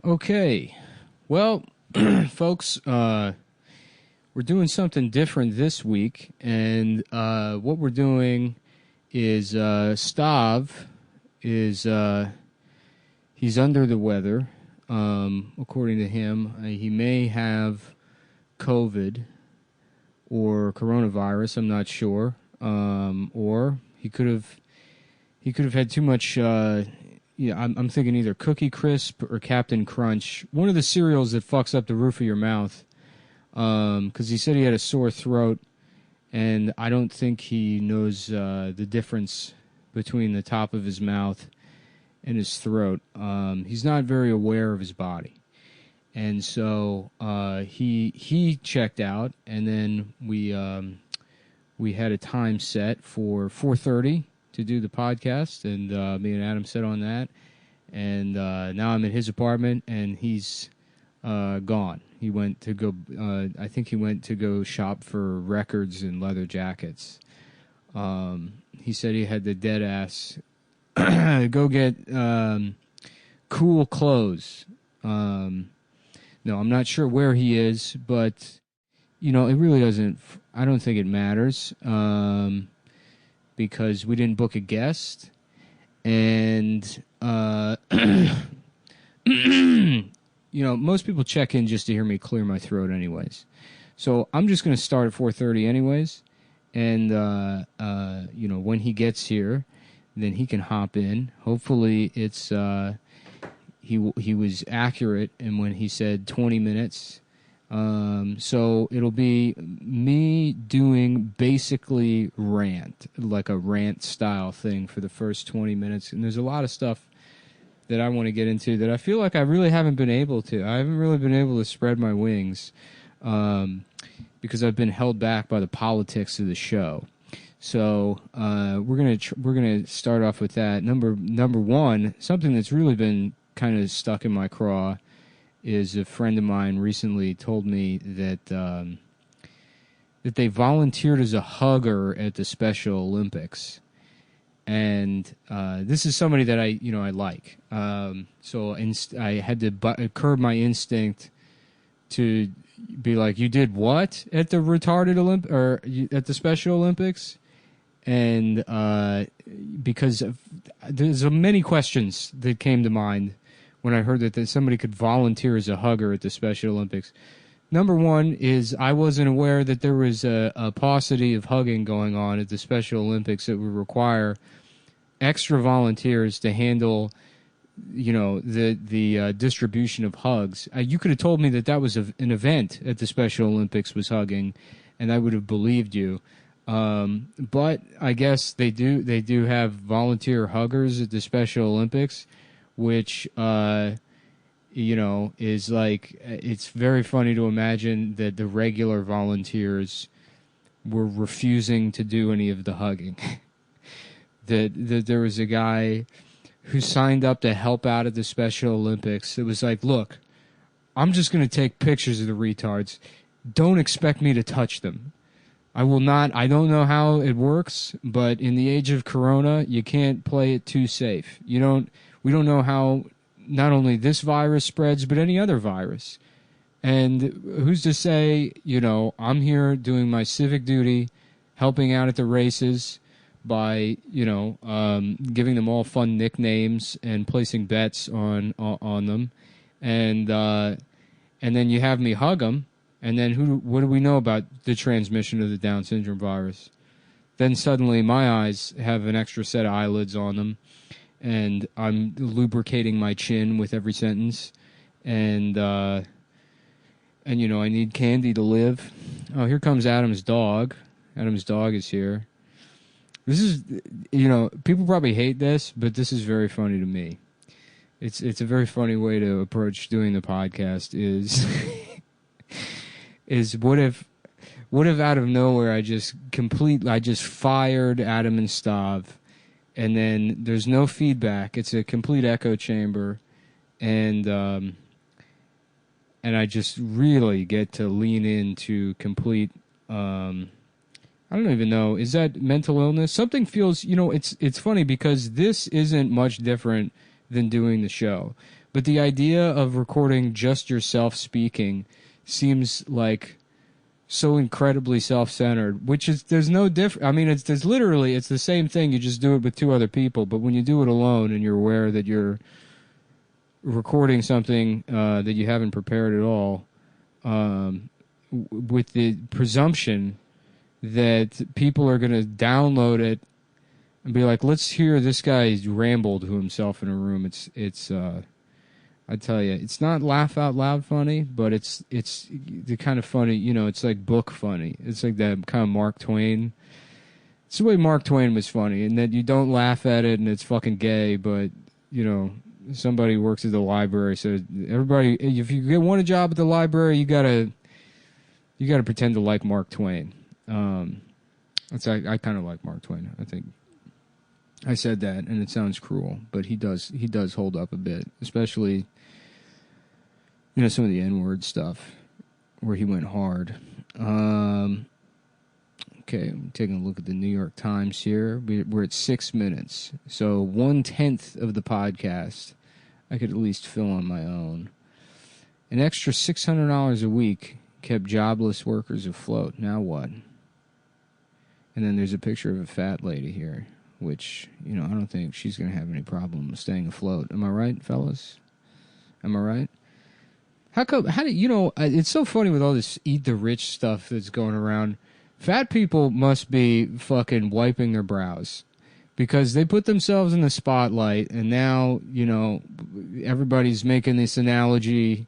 Okay. Well, folks, we're doing something different this week, and what we're doing is Stav is he's under the weather. According to him, he may have COVID or coronavirus. I'm not sure, or he could have had too much. Yeah, I'm thinking either Cookie Crisp or Captain Crunch, one of the cereals that fucks up the roof of your mouth. Because he said he had a sore throat, and I don't think he knows the difference between the top of his mouth and his throat. He's not very aware of his body, and so he checked out, and then we had a time set for 4:30 to do the podcast, and me and Adam set on that, and now I'm at his apartment, and he's gone. He went to go. I think he went to go shop for records and leather jackets. He said he had the dead ass go get cool clothes. No, I'm not sure where he is, but it really doesn't. I don't think it matters because we didn't book a guest, and most people check in just to hear me clear my throat anyways. So I'm just going to start at 4:30 anyways. And, when he gets here, then he can hop in. Hopefully it's, he was accurate and when he said 20 minutes. So it'll be me doing basically rant, like a rant style thing for the first 20 minutes. And there's a lot of stuff that I want to get into that I feel like I really haven't been able to. I haven't really been able to spread my wings because I've been held back by the politics of the show. So we're gonna start off with that. Number one, something that's really been kind of stuck in my craw is a friend of mine recently told me that that they volunteered as a hugger at the Special Olympics. And this is somebody that I like. So I had to curb my instinct to be like, "You did what at the retarded or at the Special Olympics?" And because there's many questions that came to mind when I heard that somebody could volunteer as a hugger at the Special Olympics. Number one is I wasn't aware that there was a paucity of hugging going on at the Special Olympics that would require extra volunteers to handle, the distribution of hugs. You could have told me that was an event at the Special Olympics was hugging, and I would have believed you. But I guess they do have volunteer huggers at the Special Olympics, which is like, it's very funny to imagine that the regular volunteers were refusing to do any of the hugging. that there was a guy who signed up to help out at the Special Olympics. It was like, look, I'm just going to take pictures of the retards. Don't expect me to touch them. I will not. I don't know how it works, but in the age of Corona, you can't play it too safe. We don't know how not only this virus spreads, but any other virus. And who's to say, I'm here doing my civic duty, helping out at the races by, giving them all fun nicknames and placing bets on them. And then you have me hug them. And then what do we know about the transmission of the Down syndrome virus? Then suddenly my eyes have an extra set of eyelids on them, and I'm lubricating my chin with every sentence, and I need candy to live. Oh, here comes Adam's dog. Adam's dog is here. This is, people probably hate this, but this is very funny to me. It's a very funny way to approach doing the podcast is what if out of nowhere I just fired Adam and Stav, and then there's no feedback. It's a complete echo chamber, and I just really get to lean into complete. I don't even know. Is that mental illness? Something feels. It's funny because this isn't much different than doing the show, But the idea of recording just yourself speaking seems like so incredibly self-centered, which is, there's no difference. I mean, it's the same thing. You just do it with two other people. But when you do it alone and you're aware that you're recording something that you haven't prepared at all, with the presumption that people are going to download it and be like, let's hear this guy ramble to himself in a room. It's I tell you, it's not laugh out loud funny, but it's the kind of funny, it's like book funny. It's like that kind of Mark Twain. It's the way Mark Twain was funny, and that you don't laugh at it and it's fucking gay, but, somebody works at the library, so everybody, if you want a job at the library, you gotta pretend to like Mark Twain. I kind of like Mark Twain. I think I said that, and it sounds cruel, but he does hold up a bit, especially some of the N-word stuff where he went hard. Okay, I'm taking a look at the New York Times here. We're at 6 minutes, so 1/10 of the podcast I could at least fill on my own. An extra $600 a week kept jobless workers afloat. Now what? And then there's a picture of a fat lady here, which, I don't think she's going to have any problem staying afloat. Am I right, fellas? Am I right? How do it's so funny with all this eat the rich stuff that's going around. Fat people must be fucking wiping their brows because they put themselves in the spotlight, and now, everybody's making this analogy.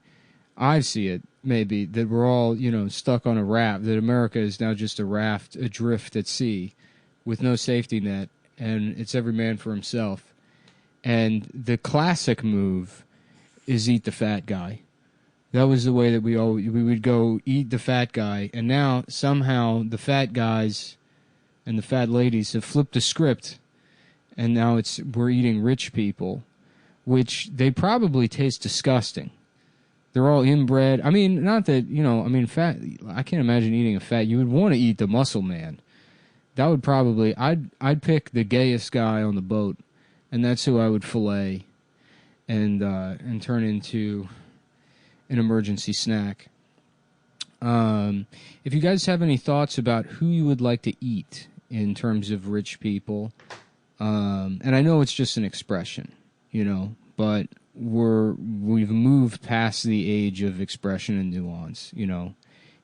I see it, maybe, that we're all, stuck on a raft, that America is now just a raft adrift at sea with no safety net, and it's every man for himself. And the classic move is eat the fat guy. That was the way that we would go eat the fat guy, and now somehow the fat guys and the fat ladies have flipped the script, and now we're eating rich people, which they probably taste disgusting. They're all inbred. I mean, not that, fat, I can't imagine eating a fat. You would want to eat the muscle man. That would probably, I'd pick the gayest guy on the boat, and that's who I would fillet and turn into an emergency snack. If you guys have any thoughts about who you would like to eat in terms of rich people, and I know it's just an expression, but we've moved past the age of expression and nuance.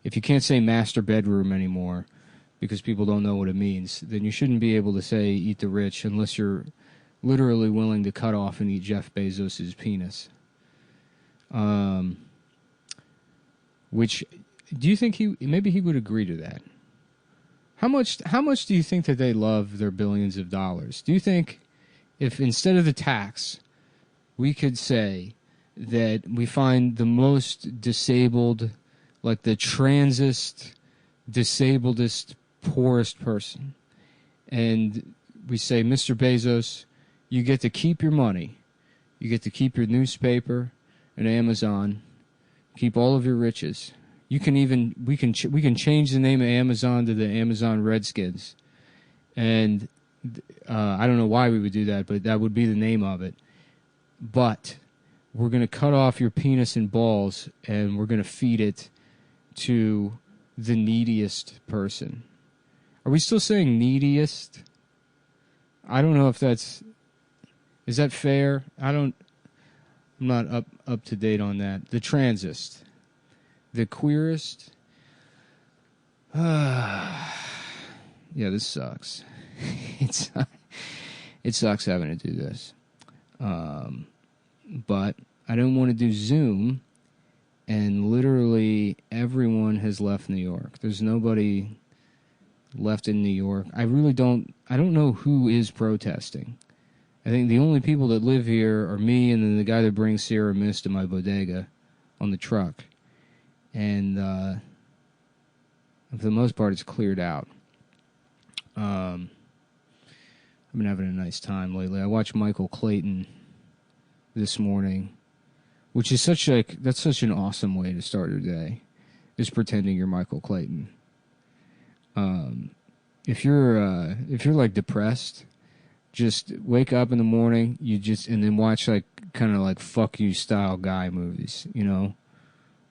If you can't say master bedroom anymore because people don't know what it means, then you shouldn't be able to say eat the rich unless you're literally willing to cut off and eat Jeff Bezos's penis. Which, do you think maybe he would agree to that? How much do you think that they love their billions of dollars? Do you think if instead of the tax, we could say that we find the most disabled, like the transest, disabledest, poorest person, and we say, Mr. Bezos, you get to keep your money, you get to keep your newspaper and Amazon, keep all of your riches. We can change the name of Amazon to the Amazon Redskins, and I don't know why we would do that, but that would be the name of it. But we're going to cut off your penis and balls, and we're going to feed it to the neediest person. Are we still saying neediest? I don't know if is that fair? I'm not up to date on that. The transist. The queerest. Yeah, this sucks. It sucks having to do this. But I don't want to do Zoom, and literally everyone has left New York. There's nobody left in New York. I don't know who is protesting. I think the only people that live here are me and then the guy that brings Sierra Mist to my bodega on the truck. And for the most part, it's cleared out. I've been having a nice time lately. I watched Michael Clayton this morning, which is such an awesome way to start your day, is pretending you're Michael Clayton. If you're like depressed Just wake up in the morning, and then watch like kind of like fuck you style guy movies, you know,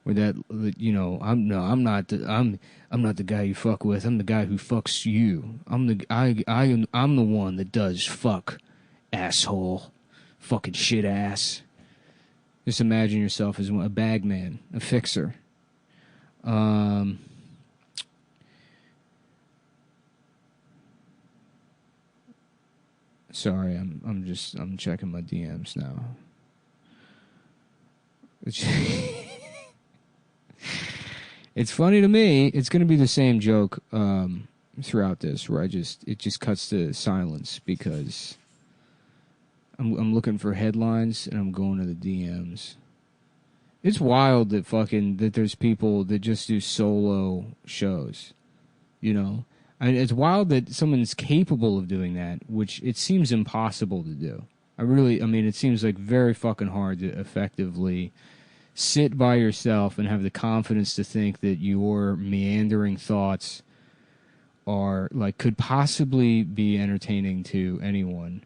where that, you know, I'm not the guy you fuck with. I'm the guy who fucks you. I'm the one that does fuck, asshole, fucking shit ass. Just imagine yourself as a bagman, a fixer. Sorry, I'm checking my DMs now. It's funny to me. It's going to be the same joke throughout this, where it just cuts to silence because I'm looking for headlines and I'm going to the DMs. It's wild that there's people that just do solo shows, you know. I mean, it's wild that someone's capable of doing that, which it seems impossible to do. It seems like very fucking hard to effectively sit by yourself and have the confidence to think that your meandering thoughts are like could possibly be entertaining to anyone.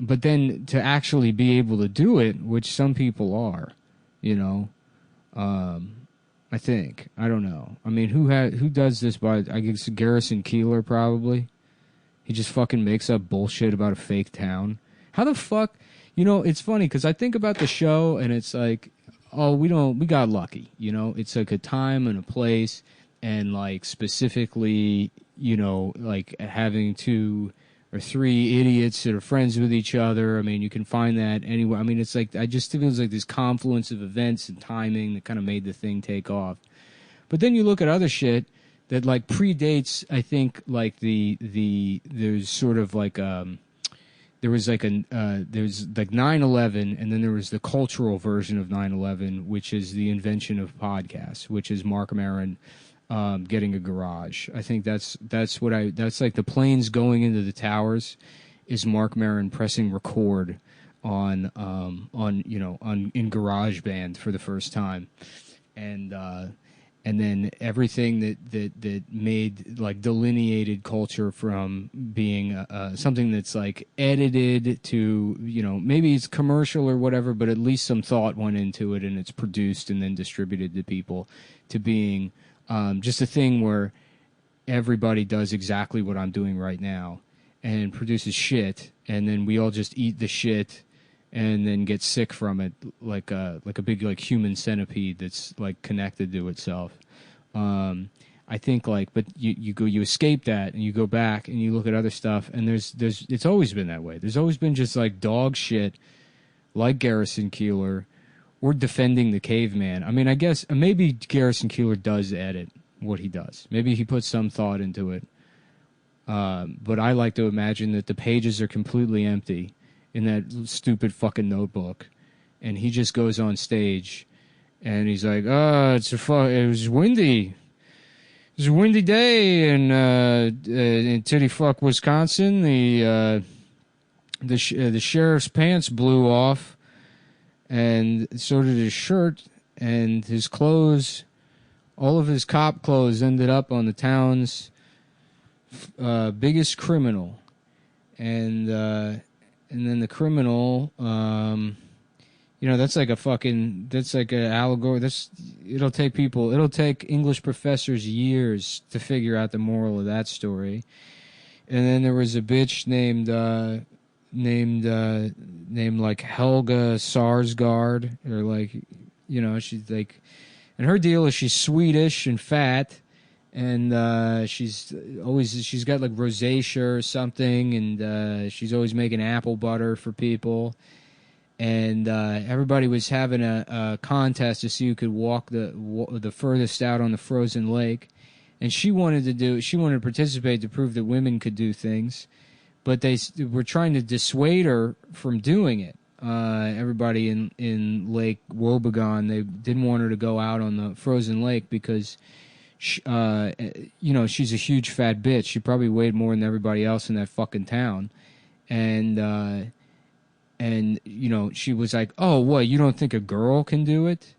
But then to actually be able to do it, which some people are, you know, I think. I don't know. I mean, who does this by, I guess Garrison Keillor probably. He just fucking makes up bullshit about a fake town. How the fuck? You know, it's funny because I think about the show and it's like, oh, we got lucky. You know, it's like a time and a place and like specifically, you know, like having 2 or 3 idiots that are friends with each other. I mean, you can find that anywhere. I mean, it's like, I just feels like this confluence of events and timing that kind of made the thing take off. But then you look at other shit that like predates, I think, like there's sort of like, there's like 9/11, and then there was the cultural version of 9/11, which is the invention of podcasts, which is Marc Maron getting a garage. I think that's like the planes going into the towers is Marc Maron pressing record on in GarageBand for the first time, and then everything that made like delineated culture from being something that's like edited to, you know, maybe it's commercial or whatever, but at least some thought went into it and it's produced and then distributed to people, to being just a thing where everybody does exactly what I'm doing right now and produces shit, and then we all just eat the shit and then get sick from it like a big like human centipede that's like connected to itself. I think like, but you escape that and you go back and you look at other stuff, and there's it's always been that way. There's always been just like dog shit like Garrison Keillor or defending the caveman. I mean, I guess maybe Garrison Keillor does edit what he does. Maybe he puts some thought into it. But I like to imagine that the pages are completely empty in that stupid fucking notebook, and he just goes on stage and he's like, it was windy. It was a windy day in titty fuck Wisconsin. The sheriff's pants blew off, and so did his shirt, and his clothes, all of his cop clothes ended up on the town's biggest criminal, and then the criminal, that's like an allegory. It'll take English professors years to figure out the moral of that story. And then there was a bitch named like Helga Sarsgaard, or like, you know, she's like, and her deal is she's Swedish and fat, and she's got like rosacea or something, and she's always making apple butter for people. And everybody was having a contest to see who could walk the furthest out on the frozen lake, and she wanted to participate to prove that women could do things, but they were trying to dissuade her from doing it. Everybody in Lake Wobegon, they didn't want her to go out on the frozen lake because she's a huge fat bitch. She probably weighed more than everybody else in that fucking town, and she was like, "Oh, what? You don't think a girl can do it?"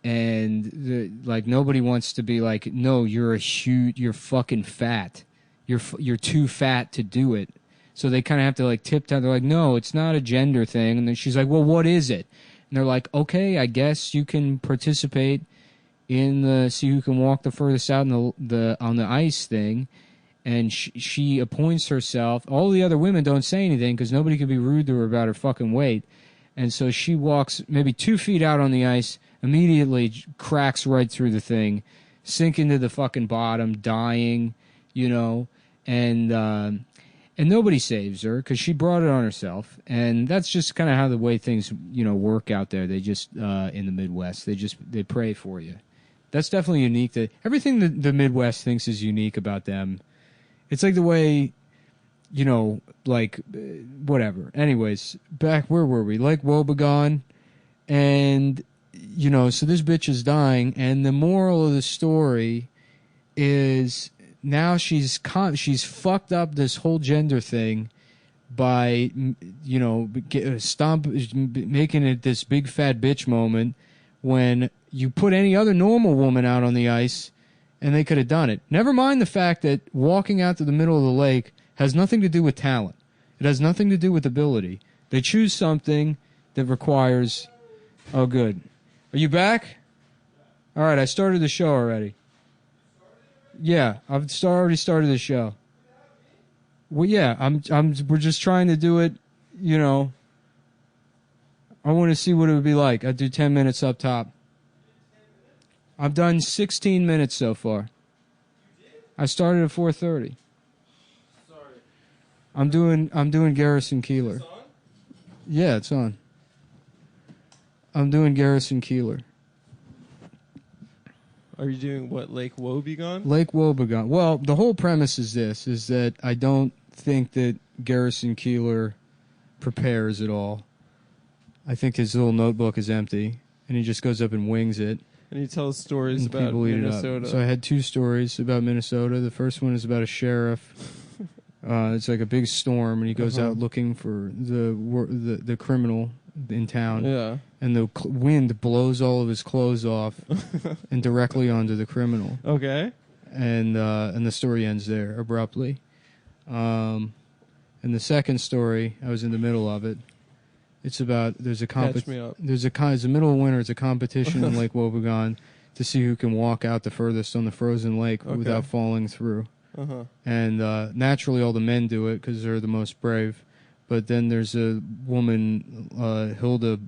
And nobody wants to be like, "No, you're fucking fat. you're too fat to do it. So they kind of have to like tiptoe. They're like, no, it's not a gender thing. And then she's like, well, what is it? And they're like, okay, I guess you can participate in the see who can walk the furthest out in the on the ice thing. And she appoints herself. All the other women don't say anything because nobody can be rude to her about her fucking weight. And so she walks maybe 2 feet out on the ice, immediately cracks right through the thing, sinking to the fucking bottom, dying, you know, and nobody saves her because she brought it on herself. And that's just kind of how the way things, you know, work out there. They just in the Midwest, they pray for you. That's definitely unique. Everything the Midwest thinks is unique about them. It's like the way, you know, like, whatever. Anyways, back, where were we? Lake Wobegon. And, you know, so this bitch is dying. And the moral of the story is now she's fucked up this whole gender thing by, you know, making it this big fat bitch moment when you put any other normal woman out on the ice and they could have done it. Never mind the fact that walking out to the middle of the lake has nothing to do with talent. It has nothing to do with ability. They choose something that requires... Oh, good. Are you back? All right, I started the show already. Yeah, I've already started the show. Well, yeah, we're just trying to do it, you know. I want to see what it would be like. I'd do 10 minutes up top. I've done 16 minutes so far. I started at 4:30. Sorry. I'm doing Garrison Keillor. It's on? Yeah, it's on. I'm doing Garrison Keillor. Are you doing what, Lake Wobegon? Lake Wobegon. Well, the whole premise is this, is that I don't think that Garrison Keillor prepares at all. I think his little notebook is empty, and he just goes up and wings it. And he tells stories about Minnesota. So I had 2 stories about Minnesota. The first one is about a sheriff. It's like a big storm, and he goes out looking for the criminal in town. Yeah. And the wind blows all of his clothes off and directly onto the criminal. Okay. And the story ends there abruptly. And the second story, I was in the middle of it. It's about there's a it's the middle of winter. It's a competition in Lake Wobegon to see who can walk out the furthest on the frozen lake without falling through. And naturally, all the men do it because they're the most brave. But then there's a woman, Hilda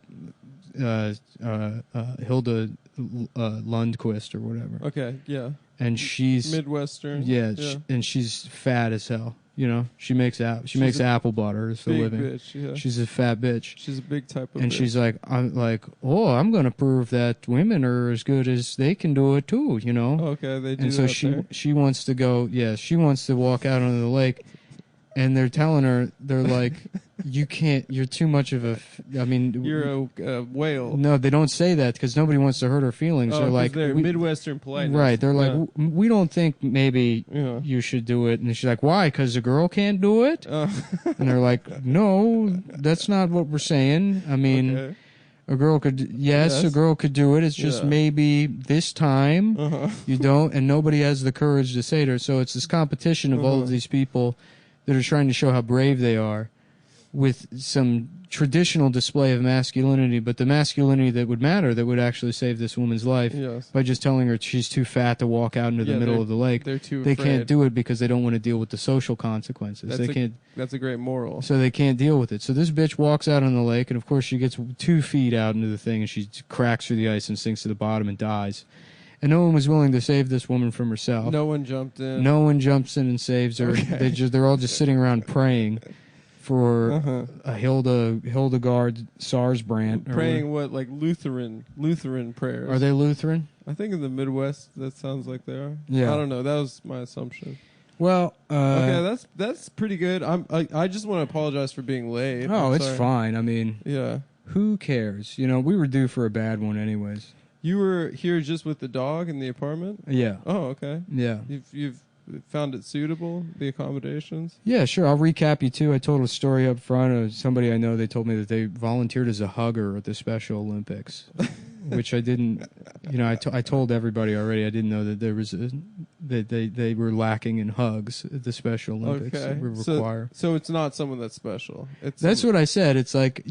Lundquist or whatever. Okay, yeah. And she's Midwestern. Yeah, and she's fat as hell. You know, she makes apple butter as a living. Bitch, yeah. She's a fat bitch. She's a big type of. And bitch. she's like, I'm gonna prove that women are as good as they can do it too. You know. Okay, they do. And so she wants to go. Yeah, she wants to walk out onto the lake. And they're telling her, they're like, you can't, you're too much of a, you're a whale. No, they don't say that because nobody wants to hurt her feelings. Oh, they're like, they're Midwestern politeness. Right. They're like, we don't think maybe you should do it. And she's like, why? Because a girl can't do it? And they're like, no, that's not what we're saying. I mean, a girl could, yes, a girl could do it. It's just maybe this time you don't, and nobody has the courage to say to her. So it's this competition of all of these people that are trying to show how brave they are with some traditional display of masculinity, but the masculinity that would matter, that would actually save this woman's life by just telling her she's too fat to walk out into the middle of the lake. They're too They afraid. Can't do it because they don't want to deal with the social consequences. That's a great moral. So they can't deal with it. So this bitch walks out on the lake, and of course she gets 2 feet out into the thing, and she cracks through the ice and sinks to the bottom and dies. And no one was willing to save this woman from herself. No one jumped in. No one jumps in and saves her. Okay. They're all just sitting around praying for a Hildegard Sarsbrandt. Praying what, like Lutheran prayers? Are they Lutheran? I think in the Midwest that sounds like they are. Yeah. I don't know. That was my assumption. Well, okay, that's pretty good. I just want to apologize for being late. Oh, it's fine. I mean, who cares? You know, we were due for a bad one anyways. You were here just with the dog in the apartment? Yeah. Oh, okay. Yeah. You've found it suitable, the accommodations? Yeah, sure. I'll recap you, too. I told a story up front of somebody I know. They told me that they volunteered as a hugger at the Special Olympics, which I didn't, you know, I told everybody already. I didn't know that they were lacking in hugs at the Special Olympics. Okay. It would require. So it's not someone that's special. That's what I said. It's like,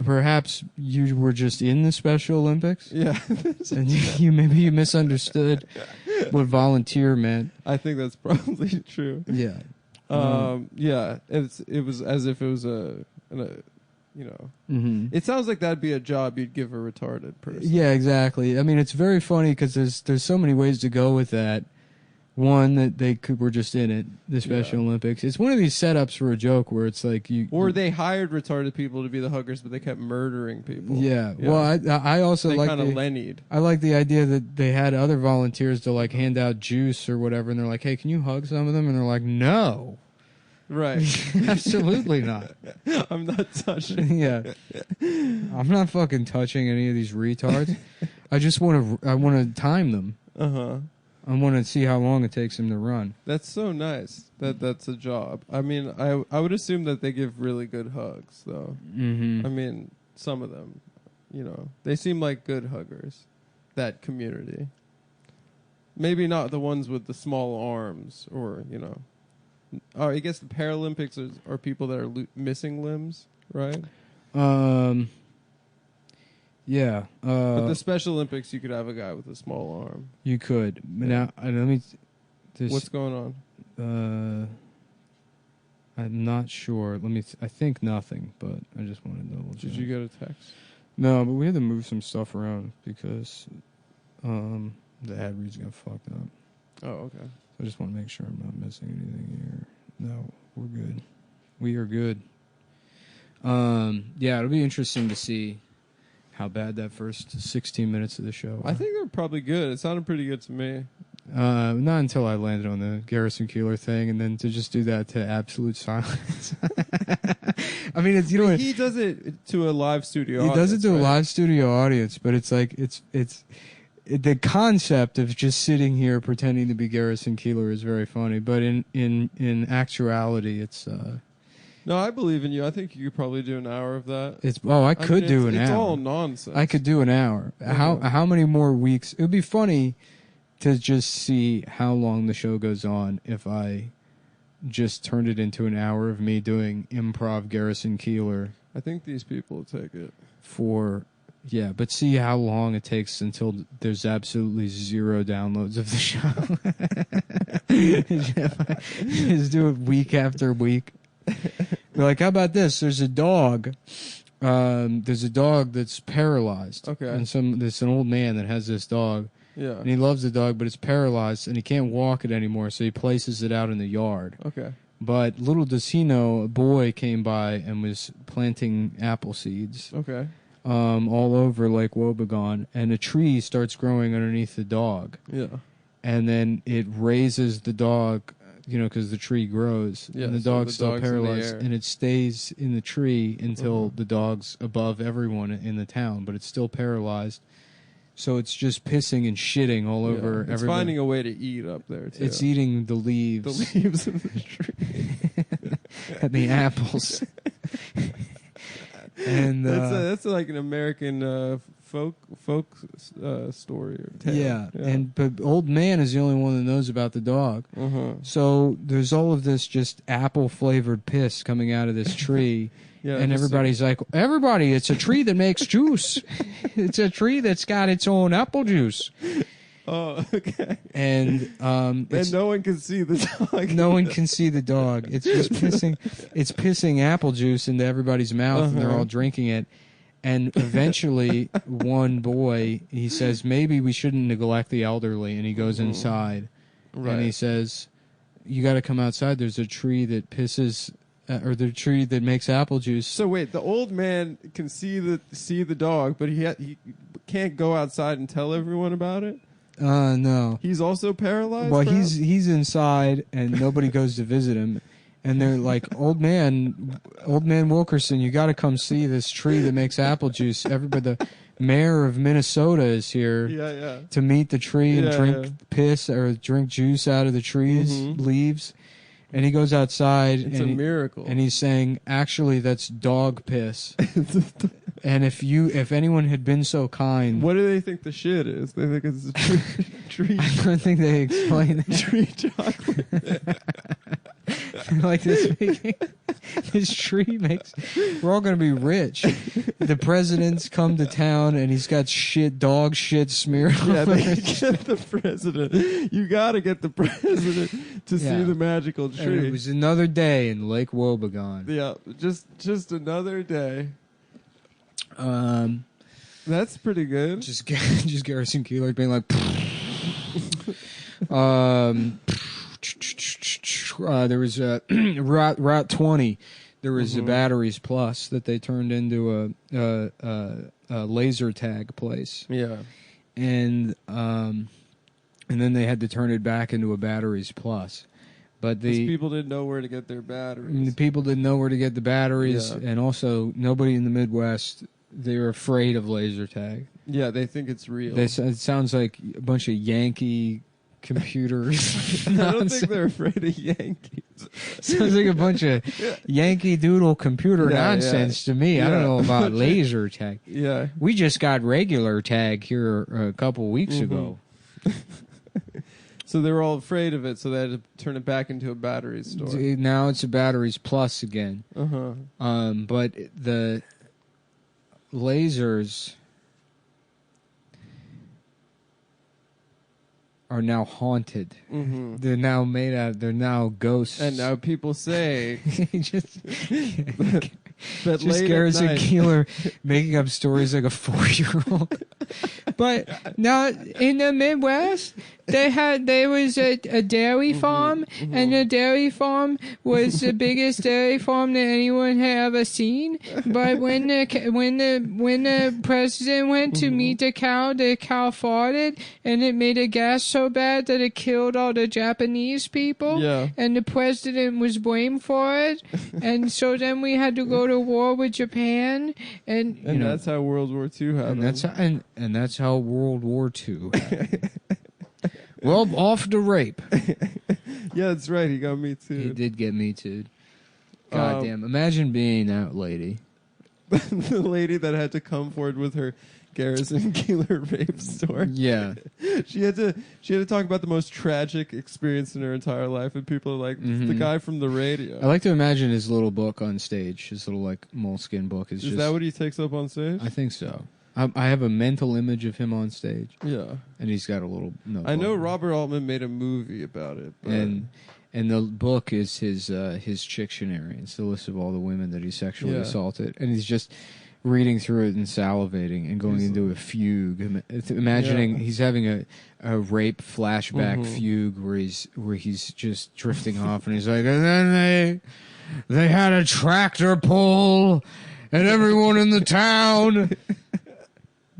perhaps you were just in the Special Olympics. Yeah. And maybe you misunderstood what volunteer meant. I think that's probably true. Yeah. Yeah. It was as if it was It sounds like that'd be a job you'd give a retarded person. Yeah, exactly. I mean, it's very funny because there's so many ways to go with that. One, that they were just in it, the Special Olympics. It's one of these setups for a joke where it's like they hired retarded people to be the huggers, but they kept murdering people. Yeah. Well, I also like kind of Lennied. I like the idea that they had other volunteers to like hand out juice or whatever, and they're like, "Hey, can you hug some of them?" And they're like, "No." Right. Absolutely not. I'm not touching. Yeah. I'm not fucking touching any of these retards. I just want to time them. Uh-huh. I want to see how long it takes them to run. That's so nice. That's a job. I mean, I would assume that they give really good hugs, though. Mm-hmm. I mean, some of them, they seem like good huggers. That community. Maybe not the ones with the small arms, or Oh, I guess the Paralympics are people that are missing limbs, right? Yeah. But the Special Olympics, you could have a guy with a small arm. You could. Now, let me. What's going on? I'm not sure. I think nothing, but I just want to double check. Did you get a text? No, but we had to move some stuff around because the ad reads got fucked up. Oh, okay. I just want to make sure I'm not missing anything here. No, we're good. We are good. Yeah, it'll be interesting to see how bad that first 16 minutes of the show are. I think they're probably good. It sounded pretty good to me. Not until I landed on the Garrison Keillor thing, and then to just do that to absolute silence. I mean, he does it to a live studio. He does it to right? a live studio audience, but it's like it's the concept of just sitting here pretending to be Garrison Keillor is very funny, but in actuality, it's. No, I believe in you. I think you could probably do an hour of that. I could do an hour. It's all nonsense. I could do an hour. How many more weeks? It would be funny to just see how long the show goes on if I just turned it into an hour of me doing improv Garrison Keillor. I think these people will take it. Yeah, but see how long it takes until there's absolutely zero downloads of the show. Just do it week after week. We're like, how about this? There's a dog. There's a dog that's paralyzed. Okay. And there's an old man that has this dog. Yeah. And he loves the dog, but it's paralyzed, and he can't walk it anymore, so he places it out in the yard. Okay. But little does he know, a boy came by and was planting apple seeds. Okay. All over Lake Wobegon, and a tree starts growing underneath the dog. Yeah. And then it raises the dog, because the tree grows. Yeah, and the so dog's the still dog's in the paralyzed, air. and it stays in the tree until the dog's above everyone in the town, but it's still paralyzed. So it's just pissing and shitting all over It's everybody. finding a way to eat up there, too. It's eating the leaves. The leaves of the tree. And the apples. And that's like an American folk story or tale. Yeah. But old man is the only one that knows about the dog. Uh-huh. So there's all of this just apple flavored piss coming out of this tree. Yeah, and everybody's like, everybody, it's a tree that makes juice. It's a tree that's got its own apple juice. Oh, okay. And no one can see the dog. No one can see the dog. It's just pissing apple juice into everybody's mouth, and they're all drinking it. And eventually, one boy, he says, maybe we shouldn't neglect the elderly, and he goes inside. Right. And he says, you got to come outside. There's a tree that pisses, or the tree that makes apple juice. So wait, the old man can see the dog, but he can't go outside and tell everyone about it? No. He's also paralyzed? Well, perhaps? he's inside, and nobody goes to visit him. And they're like, old man Wilkerson, you got to come see this tree that makes apple juice. Everybody, the mayor of Minnesota is here to meet the tree and drink piss or drink juice out of the tree's leaves. And he goes outside. It's a miracle. And he's saying, actually, that's dog piss. And if anyone had been so kind... What do they think the shit is? They think it's a tree. I don't think they explain that. Tree chocolate. Like this tree makes... We're all going to be rich. The president's come to town and he's got dog shit smeared Yeah, all over they his get the president. You got to get the president to see the magical And tree. it was another day in Lake Wobegon. Yeah, just another day. That's pretty good. Just Garrison Keillor being like... there was Route 20. There was a Batteries Plus that they turned into a laser tag place. Yeah. And then they had to turn it back into a Batteries Plus. But Because the people didn't know where to get their batteries. people didn't know where to get the batteries, Yeah. and also nobody in the Midwest, they were afraid of laser tag. Yeah, they think it's real. It sounds like a bunch of Yankee computers. I don't think they're afraid of Yankees. Sounds like a bunch of Yankee Doodle computer nonsense to me. I don't know about laser tag. Yeah. We just got regular tag here a couple weeks ago. So they were all afraid of it, so they had to turn it back into a battery store. Now it's a Batteries Plus again. But the lasers are now haunted. They're now they're now ghosts. And now people say just that just late Garrison at night, Keillor making up stories like a 4-year-old. But now in the Midwest, there was a dairy farm, and the dairy farm was the biggest dairy farm that anyone had ever seen. But when the president went to meet the cow farted, and it made a gas so bad that it killed all the Japanese people. Yeah. And the president was blamed for it, and so then we had to go to war with Japan, and that's how World War II happened. and that's how World War II. Well, off to rape. Yeah, that's right. He got me too. He did get me too. Goddamn! Imagine being that lady. The lady that had to come forward with her Garrison Keillor rape story. Yeah. She had to talk about the most tragic experience in her entire life, and people are like, the guy from the radio. I like to imagine his little book on stage. His little moleskin book is that what he takes up on stage? I think so. I have a mental image of him on stage. Yeah. And he's got a little notebook. I know Robert Altman made a movie about it. But And the book is his Chictionary. It's the list of all the women that he sexually assaulted. And he's just reading through it and salivating and going into a fugue. Imagining he's having a rape flashback fugue where he's just drifting off, and he's like, and then they had a tractor pull, and everyone in the town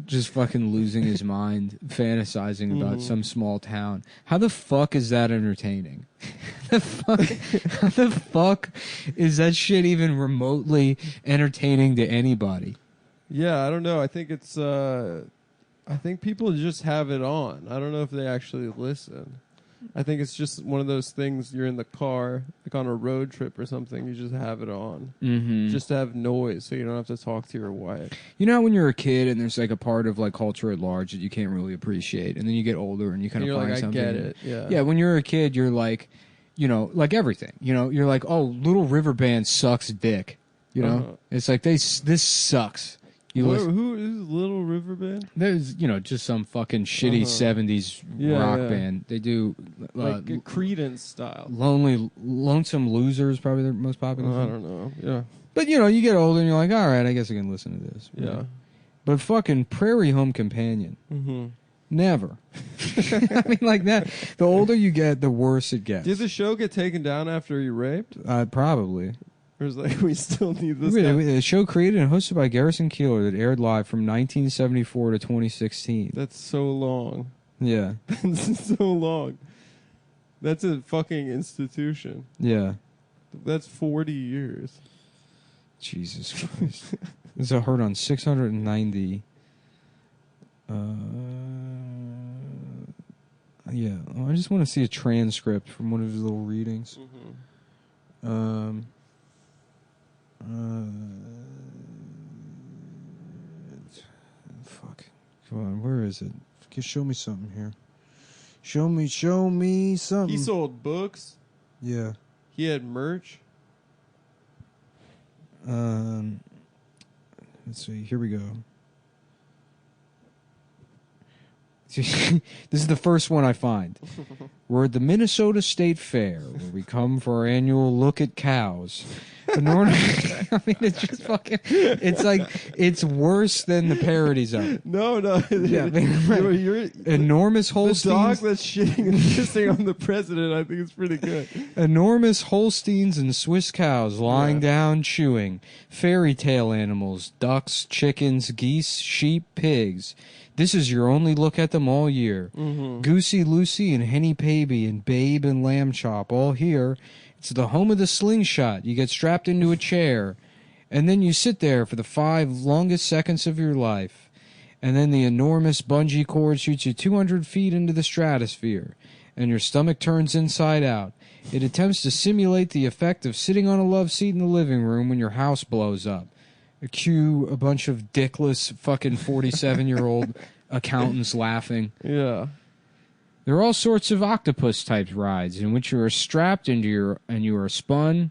just fucking losing his mind, fantasizing about some small town. How the fuck is that entertaining? How the fuck is that shit even remotely entertaining to anybody? Yeah, I don't know. I think it's I think people just have it on. I don't know if they actually listen. I think it's just one of those things, you're in the car, like on a road trip or something, you just have it on. Just to have noise so you don't have to talk to your wife. You know when you're a kid and there's like a part of like culture at large that you can't really appreciate, and then you get older and you kind of find like, something. I get it. Yeah. Yeah, when you're a kid, you're like, like everything. You're like, oh, Little River Band sucks dick. It's like this sucks. Who is Little River Band? There's, just some fucking shitty 70s rock band. They do like a Creedence style. Lonesome Losers, probably their most popular. I don't know. Yeah. But you get older and you're like, all right, I guess I can listen to this. Yeah. But fucking Prairie Home Companion. Never. I mean, like that. The older you get, the worse it gets. Did the show get taken down after he raped? Probably. Or is like, we still need this? The show created and hosted by Garrison Keillor that aired live from 1974 to 2016. That's so long. Yeah. That's so long. That's a fucking institution. Yeah. That's 40 years. Jesus Christ. It's a heard on 690. Yeah. I just want to see a transcript from one of his little readings. Fuck. Come on, where is it? Show me something here. Show me something. He sold books. Yeah. He had merch. Let's see. Here we go. This is the first one I find. We're at the Minnesota State Fair, where we come for our annual look at cows. I mean, it's just fucking. It's like it's worse than the parodies of it. No. Yeah, I mean, like, you're enormous the Holsteins. dog that's shitting and pissing on the president. I think it's pretty good. Enormous Holsteins and Swiss cows lying down chewing. Fairy tale animals, ducks, chickens, geese, sheep, pigs. This is your only look at them all year. Mm-hmm. Goosey Lucy and Henny Baby and Babe and Lamb Chop all here. It's the home of the slingshot. You get strapped into a chair, and then you sit there for the 5 longest seconds of your life. And then the enormous bungee cord shoots you 200 feet into the stratosphere, and your stomach turns inside out. It attempts to simulate the effect of sitting on a love seat in the living room when your house blows up. Cue a bunch of dickless fucking 47-year-old accountants laughing. Yeah. There are all sorts of octopus-type rides in which you are strapped and you are spun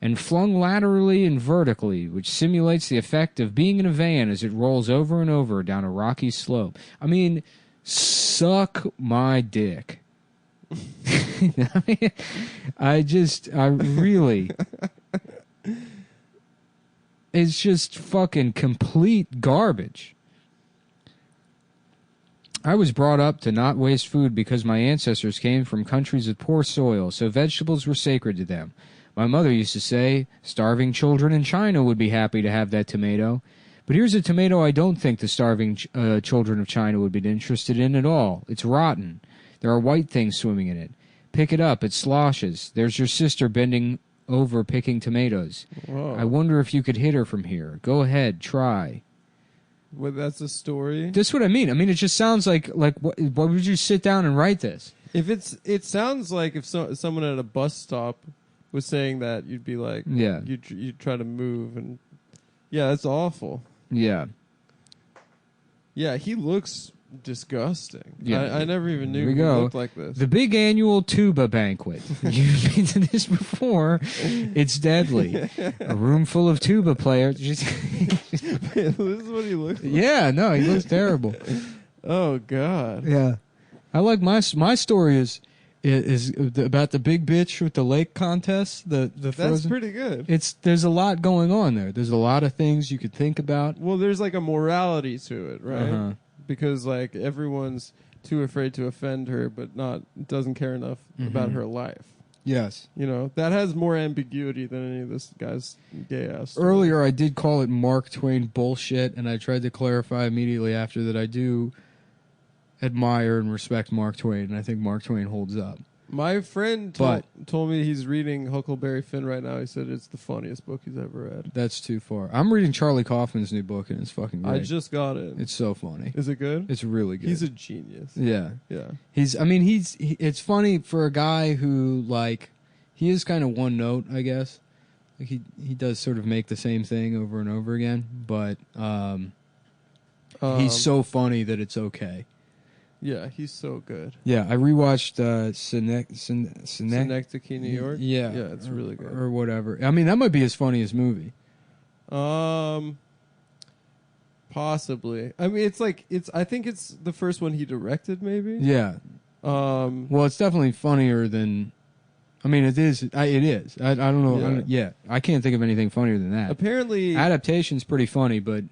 and flung laterally and vertically, which simulates the effect of being in a van as it rolls over and over down a rocky slope. I mean, suck my dick. I really... It's just fucking complete garbage. I was brought up to not waste food because my ancestors came from countries with poor soil, so vegetables were sacred to them. My mother used to say starving children in China would be happy to have that tomato. But here's a tomato I don't think the starving children of China would be interested in at all. It's rotten. There are white things swimming in it. Pick it up. It sloshes. There's your sister bending over picking tomatoes. Whoa. I wonder if you could hit her from here. Go ahead, try. Well, that's a story. That's what I mean. I mean, it just sounds like why would you sit down and write this? It sounds like if someone at a bus stop was saying that, you'd be like, Yeah. you'd try to move, and yeah, that's awful. Yeah. Yeah, he looks disgusting. Yeah. I never even Here knew we he go. looked like this. The big annual tuba banquet. You've been to this before. It's deadly. A room full of tuba players. This is what he looks like. Yeah, no, he looks terrible. Oh God. Yeah. I like my story is about the big bitch with the lake contest. The That's frozen. pretty good. There's a lot going on there. There's a lot of things you could think about. Well, there's like a morality to it, right? Uh-huh. Because like everyone's too afraid to offend her, but doesn't care enough about her life. Yes. You know, that has more ambiguity than any of this guy's gay ass. Earlier, I did call it Mark Twain bullshit, and I tried to clarify immediately after that I do admire and respect Mark Twain, and I think Mark Twain holds up. My friend told me he's reading Huckleberry Finn right now. He said it's the funniest book he's ever read. That's too far. I'm reading Charlie Kaufman's new book, and it's fucking great. I just got it. It's so funny. Is it good? It's really good. He's a genius. Yeah. Yeah. It's funny for a guy who, like, he is kind of one note, I guess. Like he does sort of make the same thing over and over again, but he's so funny that it's okay. Yeah, he's so good. Yeah, I rewatched Synecdoche, New York. Yeah, yeah, it's really good. Or whatever. I mean, that might be his funniest movie. Possibly. I mean, I think it's the first one he directed, maybe. Yeah. Well, it's definitely funnier than. I mean, it is. It is. I don't know. Yeah. I can't think of anything funnier than that. Apparently, Adaptation's pretty funny, but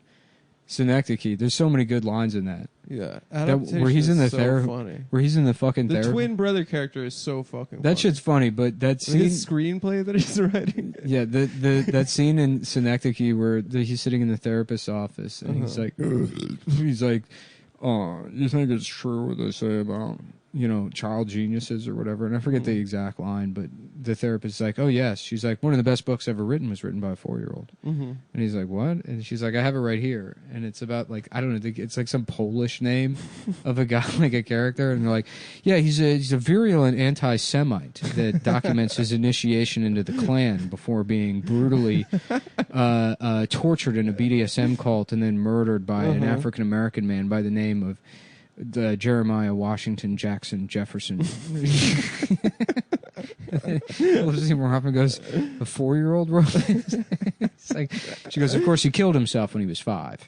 Synecdoche, there's so many good lines in that. Yeah, where he's in the funny. Where he's in the fucking The therapy. twin brother character is so fucking. That funny. shit's funny, but that scene. His screenplay that he's writing. Yeah, that scene in Synecdoche where he's sitting in the therapist's office and he's like, oh, you think it's true what they say about child geniuses or whatever. And I forget the exact line, but the therapist's like, oh, yes. She's like, one of the best books ever written was written by a 4-year-old. Mm-hmm. And he's like, what? And she's like, I have it right here. And it's about, like, I don't know, it's like some Polish name of a guy, like a character. And they're like, yeah, he's a virulent anti-Semite that documents his initiation into the Klan before being brutally tortured in a BDSM cult and then murdered by an African-American man by the name of Jeremiah Washington Jackson Jefferson. Robin goes, a 4-year-old wrote this? It's like, she goes, of course he killed himself when he was 5.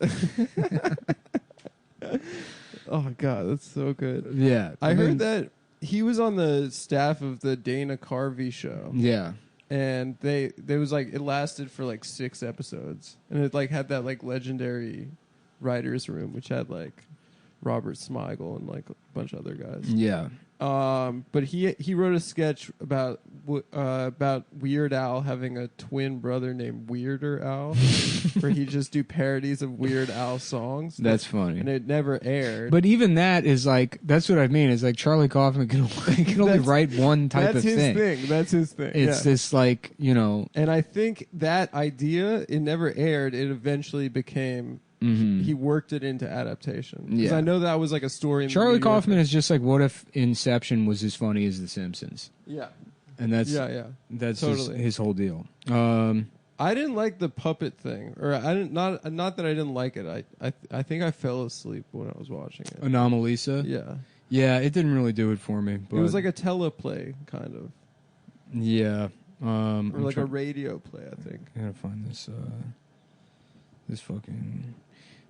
Oh God, that's so good. Yeah, I heard that he was on the staff of the Dana Carvey show. Yeah, and they was like, it lasted for like 6 episodes, and it like had that like legendary writers room, which had like Robert Smigel and like a bunch of other guys. Yeah. But he wrote a sketch about Weird Al having a twin brother named Weirder Al, where he just do parodies of Weird Al songs. That's funny. And it never aired. But even that is like, that's what I mean. Is like Charlie Kaufman can only write one type of thing. That's his thing. It's this like, And I think that idea, it never aired. It eventually became... He worked it into adaptation. Because I know that was like a story. Charlie Kaufman is just like, what if Inception was as funny as The Simpsons? Yeah. And that's that's totally his whole deal. I didn't like the puppet thing, or I didn't not that I didn't like it. I think I fell asleep when I was watching it. Anomalisa? Yeah, it didn't really do it for me. But it was like a teleplay kind of. Yeah. Or like a radio play, I think. I gotta find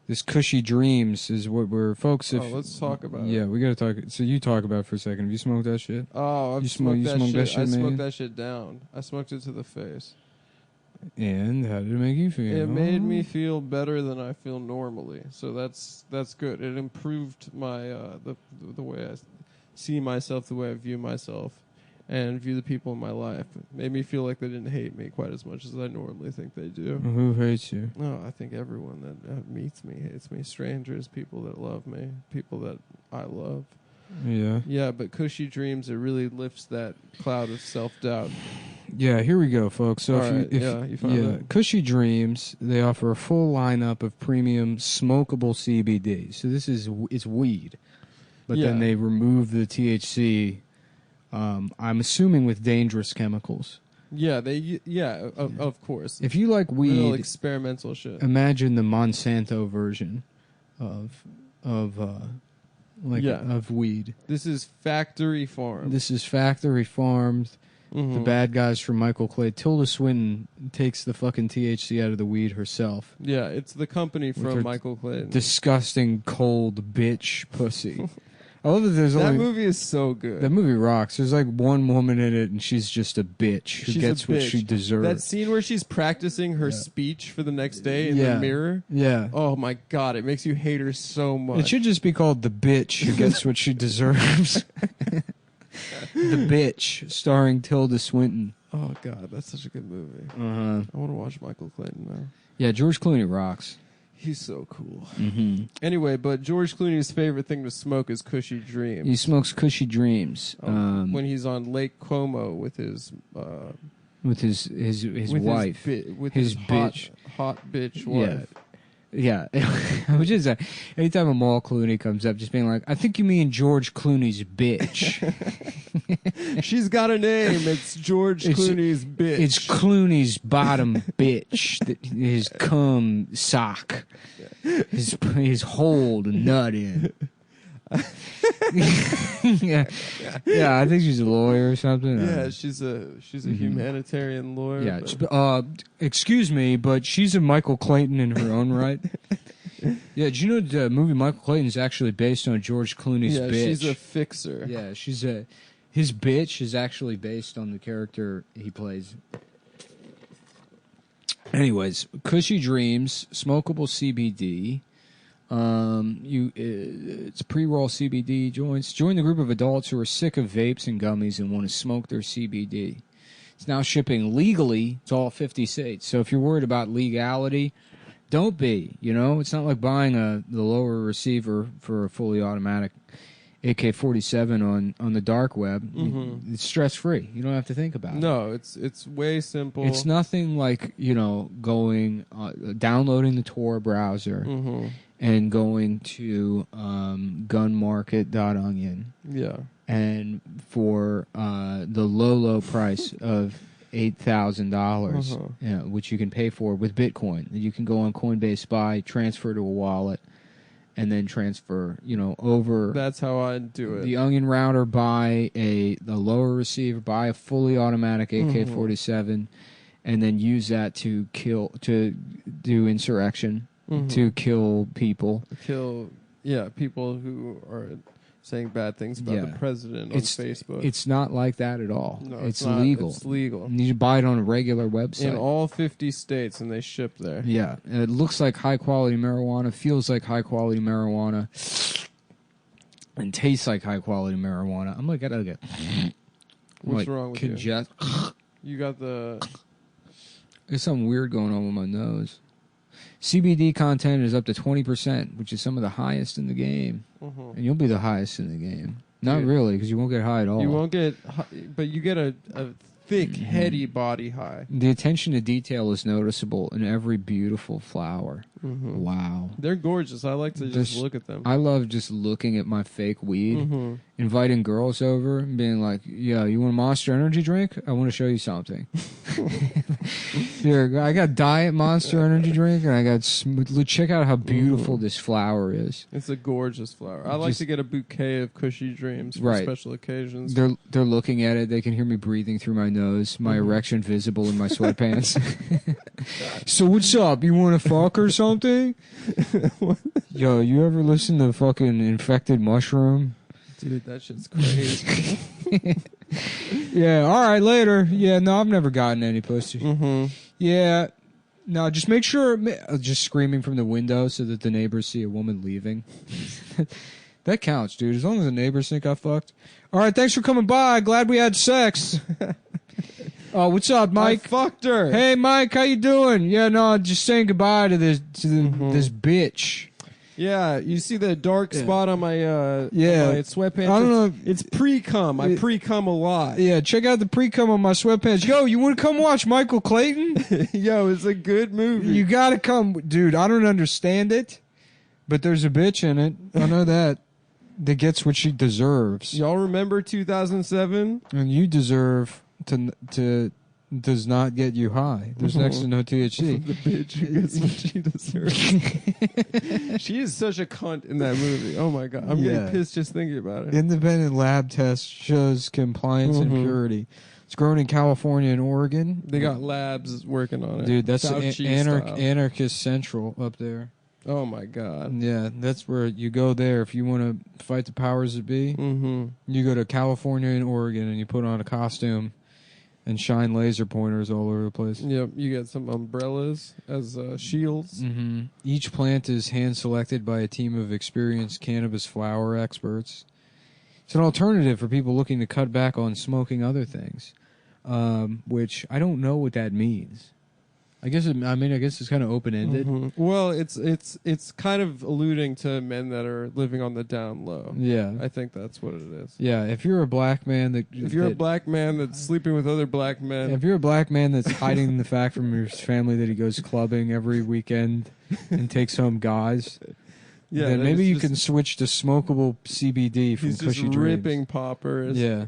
this cushy dreams is what we're folks. If, let's talk about it. Yeah, we gotta talk. So you talk about it for a second. Have you smoked that shit? Oh, I've smoked that shit. I smoked that shit down. I smoked it to the face. And how did it make you feel? It made me feel better than I feel normally. So that's good. It improved my the way I see myself, the way I view myself, and view the people in my life. It made me feel like they didn't hate me quite as much as I normally think they do. Who hates you? Oh, I think everyone that meets me hates me. Strangers, people that love me, people that I love. Yeah. Yeah, but Cushy Dreams, it really lifts that cloud of self-doubt. Yeah, here we go, folks. So you found it. Cushy Dreams, they offer a full lineup of premium smokable CBD. So it's weed. But then they remove the THC, I'm assuming with dangerous chemicals. Yeah, of course. If you like weed, real experimental shit. Imagine the Monsanto version of weed. This is factory farmed. The bad guys from Michael Clay. Tilda Swinton takes the fucking THC out of the weed herself. Yeah, it's the company from Michael Clay. Disgusting, cold bitch pussy. I love that that movie is so good. That movie rocks. There's like one woman in it, and she's just a bitch who gets what she deserves. That scene where she's practicing her speech for the next day in the mirror. Yeah. Oh my God, it makes you hate her so much. It should just be called The Bitch Who Gets What She Deserves. The Bitch, starring Tilda Swinton. Oh God, that's such a good movie. I want to watch Michael Clayton now. Yeah, George Clooney rocks. He's so cool. Anyway, but George Clooney's favorite thing to smoke is Cushy Dreams. He smokes Cushy Dreams when he's on Lake Como with his wife, with his bitch, hot bitch wife. Yeah, which is anytime a Mall Clooney comes up, just being like, I think you mean George Clooney's bitch. She's got a name. It's George Clooney's bitch. It's Clooney's bottom bitch. His cum sock. His hold nut in. yeah, I think she's a lawyer or something. Yeah, she's a humanitarian lawyer. Yeah, excuse me, but she's a Michael Clayton in her own right. Yeah, do you know the movie Michael Clayton is actually based on George Clooney's bitch? Yeah, she's a fixer. Yeah, his bitch is actually based on the character he plays. Anyways, Cushy Dreams, smokable CBD. It's pre-roll CBD joints. Join the group of adults who are sick of vapes and gummies and want to smoke their CBD. It's now shipping legally to all 50 states. So if you're worried about legality, don't be. It's not like buying the lower receiver for a fully automatic AK-47 on the dark web. Mm-hmm. It's stress free. You don't have to think about it. No, it's way simple. It's nothing like going downloading the Tor browser Mm-hmm. and going to gunmarket.onion Yeah. and for the low price of $8,000, which you can pay for with Bitcoin. You can go on Coinbase, buy, transfer to a wallet, and then transfer, over. That's how I do it. The Onion router, buy the lower receiver, buy a fully automatic AK-47, and then use that to do insurrection, to kill people. People who are saying bad things about the president on Facebook. It's not like that at all. No, it's not. legal. It's legal. You should buy it on a regular website. In all 50 states, and they ship there. Yeah. And it looks like high-quality marijuana, feels like high-quality marijuana, and tastes like high-quality marijuana. I'm like, I gotta get... What's wrong with you? You got the... There's something weird going on with my nose. CBD content is up to 20%, which is some of the highest in the game. And you'll be the highest in the game. Not really, because you won't get high at all. You won't get high, but you get a thick, heady body high. The attention to detail is noticeable in every beautiful flower. Wow. They're gorgeous. I like to just look at them. I love just looking at my fake weed, inviting girls over and being like, yeah, you want a Monster Energy drink? I want to show you something. Here, I got Diet Monster Energy drink, and I got check out how beautiful this flower is. It's a gorgeous flower. I like to get a bouquet of cushy dreams for special occasions. They're looking at it. They can hear me breathing through my nose, my erection visible in my sweatpants. So what's up? You want to fuck or something? Yo, you ever listen to fucking Infected Mushroom? Dude, that shit's crazy. Yeah, all right, later. Yeah, no, I've never gotten any pussy. Yeah, no, just make sure, just screaming from the window so that the neighbors see a woman leaving. That counts, dude, as long as the neighbors think I fucked. All right, thanks for coming by. Glad we had sex. Oh, what's up, Mike? I fucked her. Hey, Mike, how you doing? Yeah, no, just saying goodbye to this bitch. Yeah, you see the dark spot on my on my sweatpants? I don't know. It's pre-cum. I pre-cum a lot. Yeah, check out the pre-cum on my sweatpants. Yo, you want to come watch Michael Clayton? Yo, it's a good movie. You got to come. Dude, I don't understand it, but there's a bitch in it. I know that gets what she deserves. Y'all remember 2007? And you deserve to does not get you high. There's next to no THC. The bitch who gets what she deserves. She is such a cunt in that movie. Oh my god, I'm getting pissed just thinking about it. Independent lab test shows compliance and purity. It's grown in California and Oregon. They got labs working on it. Dude, that's anarchist central up there. Oh my god. Yeah, that's where you go there if you want to fight the powers that be. You go to California and Oregon and you put on a costume and shine laser pointers all over the place. Yep, you get some umbrellas as shields. Each plant is hand-selected by a team of experienced cannabis flower experts. It's an alternative for people looking to cut back on smoking other things, which I don't know what that means. I guess it's kind of open-ended. Well, it's kind of alluding to men that are living on the down low. Yeah, I think that's what it is. Yeah, if you're a black man a black man that's sleeping with other black men, if you're a black man that's hiding the fact from your family that he goes clubbing every weekend and takes home guys, then maybe you can switch to smokable CBD from Cushy Dreams. Ripping poppers. Yeah.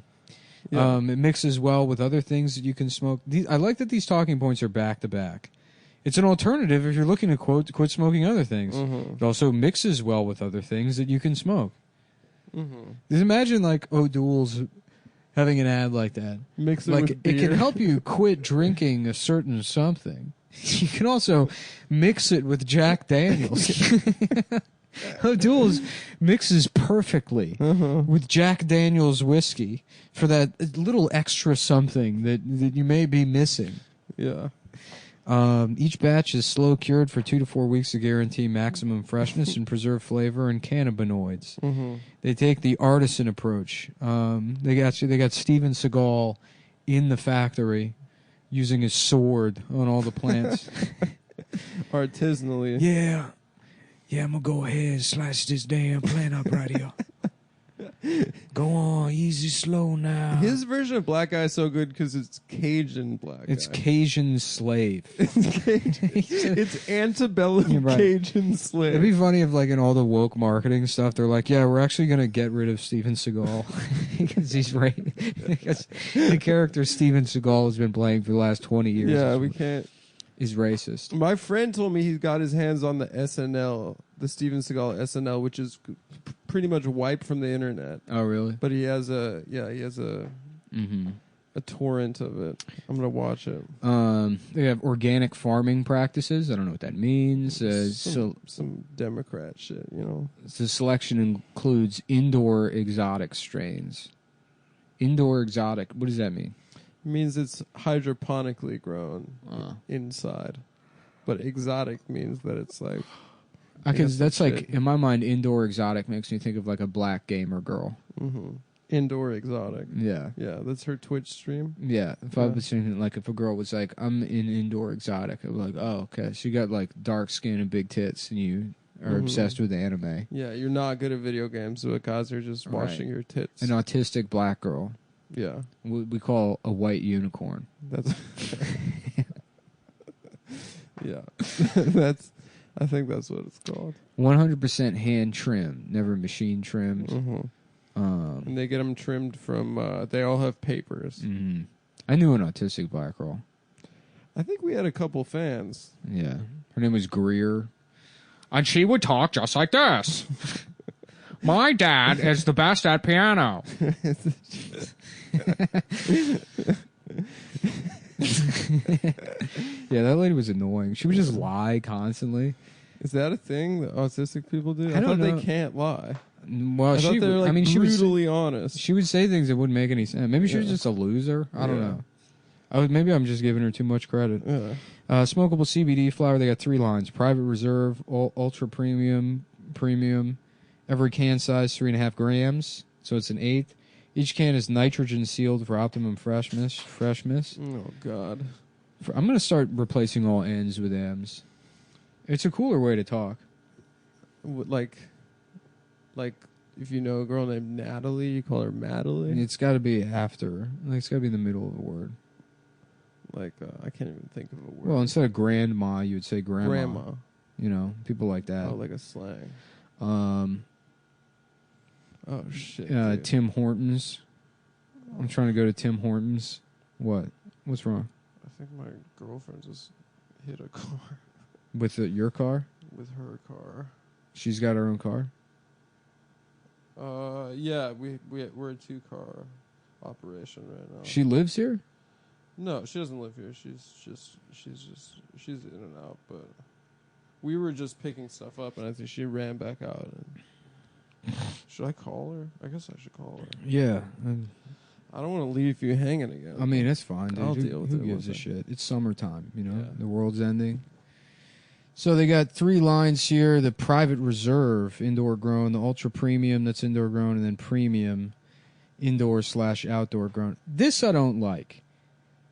It mixes well with other things that you can smoke. I like that these talking points are back to back. It's an alternative if you're looking to quit smoking other things. It also mixes well with other things that you can smoke. Just imagine like O'Doul's having an ad like that. Mix it with beer. It can help you quit drinking a certain something. You can also mix it with Jack Daniels. O'Doul's mixes perfectly with Jack Daniels whiskey for that little extra something that you may be missing. Yeah. Each batch is slow cured for 2 to 4 weeks to guarantee maximum freshness and preserve flavor and cannabinoids. They take the artisan approach. They got Steven Seagal in the factory using his sword on all the plants. Artisanally. Yeah, I'm going to go ahead and slice this damn plant up right here. Go on, easy, slow now. His version of Black Guy is so good because it's Cajun Black It's Guy. Cajun slave. It's antebellum You're right. Cajun slave. It'd be funny if, like, in all the woke marketing stuff, they're like, "Yeah, we're actually gonna get rid of Steven Seagal because he's right." Because the character Steven Seagal has been playing for the last 20 years. Yeah, we can't. Is racist. My friend told me he got his hands on the SNL, the Steven Seagal SNL, which is pretty much wiped from the internet. Oh, really? But he has a Mm-hmm. a torrent of it. I'm gonna watch it. They have organic farming practices. I don't know what that means. Some Democrat shit, you know. The selection includes indoor exotic strains. Indoor exotic. What does that mean? It means it's hydroponically grown inside, but exotic means that it's like. Because that's shit. like, in my mind, indoor exotic makes me think of like a black gamer girl. Mm-hmm. Indoor exotic. Yeah. Yeah, that's her Twitch stream. Yeah. If I was thinking, like, if a girl was like, I'm in indoor exotic, I'd be like, oh, okay. She got like dark skin and big tits, and you are obsessed with anime. Yeah, you're not good at video games, so because you're just washing your tits. An autistic black girl. Yeah. We call a white unicorn. That's. Yeah. I think that's what it's called. 100% hand trimmed, never machine trimmed. Mm-hmm. And they get them trimmed from. They all have papers. Mm-hmm. I knew an autistic black girl. I think we had a couple fans. Yeah, her name was Greer, and she would talk just like this. My dad is the best at piano. Yeah, that lady was annoying. She would just lie constantly. Is that a thing that autistic people do? I don't thought know. they can't lie. Well, I thought they were like she was brutally honest. She would say things that wouldn't make any sense. Maybe she was just a loser. I don't know. Maybe I'm just giving her too much credit. Yeah. Smokable CBD flower. They got 3 lines: private reserve, ultra premium, Every can size 3.5 grams, so it's an eighth. Each can is nitrogen sealed for optimum freshness. Oh God. I'm gonna start replacing all N's with M's. It's a cooler way to talk. Like if you know a girl named Natalie, you call her Madeline. It's got to be after. Like, it's got to be in the middle of a word. Like I can't even think of a word. Well, instead of grandma, you would say grandma. Grandma. You know, people like that. Oh, like a slang. Oh shit. Tim Hortons. I'm trying to go to Tim Hortons. What? What's wrong? I think my girlfriend just hit a car With your car? with her car. She's got her own car? Yeah, we're a 2-car operation right now. She lives here? No, she doesn't live here. She's in and out. But we were just picking stuff up, and I think she ran back out. And should I call her? I guess I should call her. Yeah. I don't want to leave you hanging again. I mean, it's fine, dude. I'll deal with Who it gives a once I- shit? It's summertime, you know? Yeah. The world's ending. So they got 3 lines here: the private reserve, indoor grown; the ultra premium, that's indoor grown; and then premium, indoor/outdoor grown. This I don't like.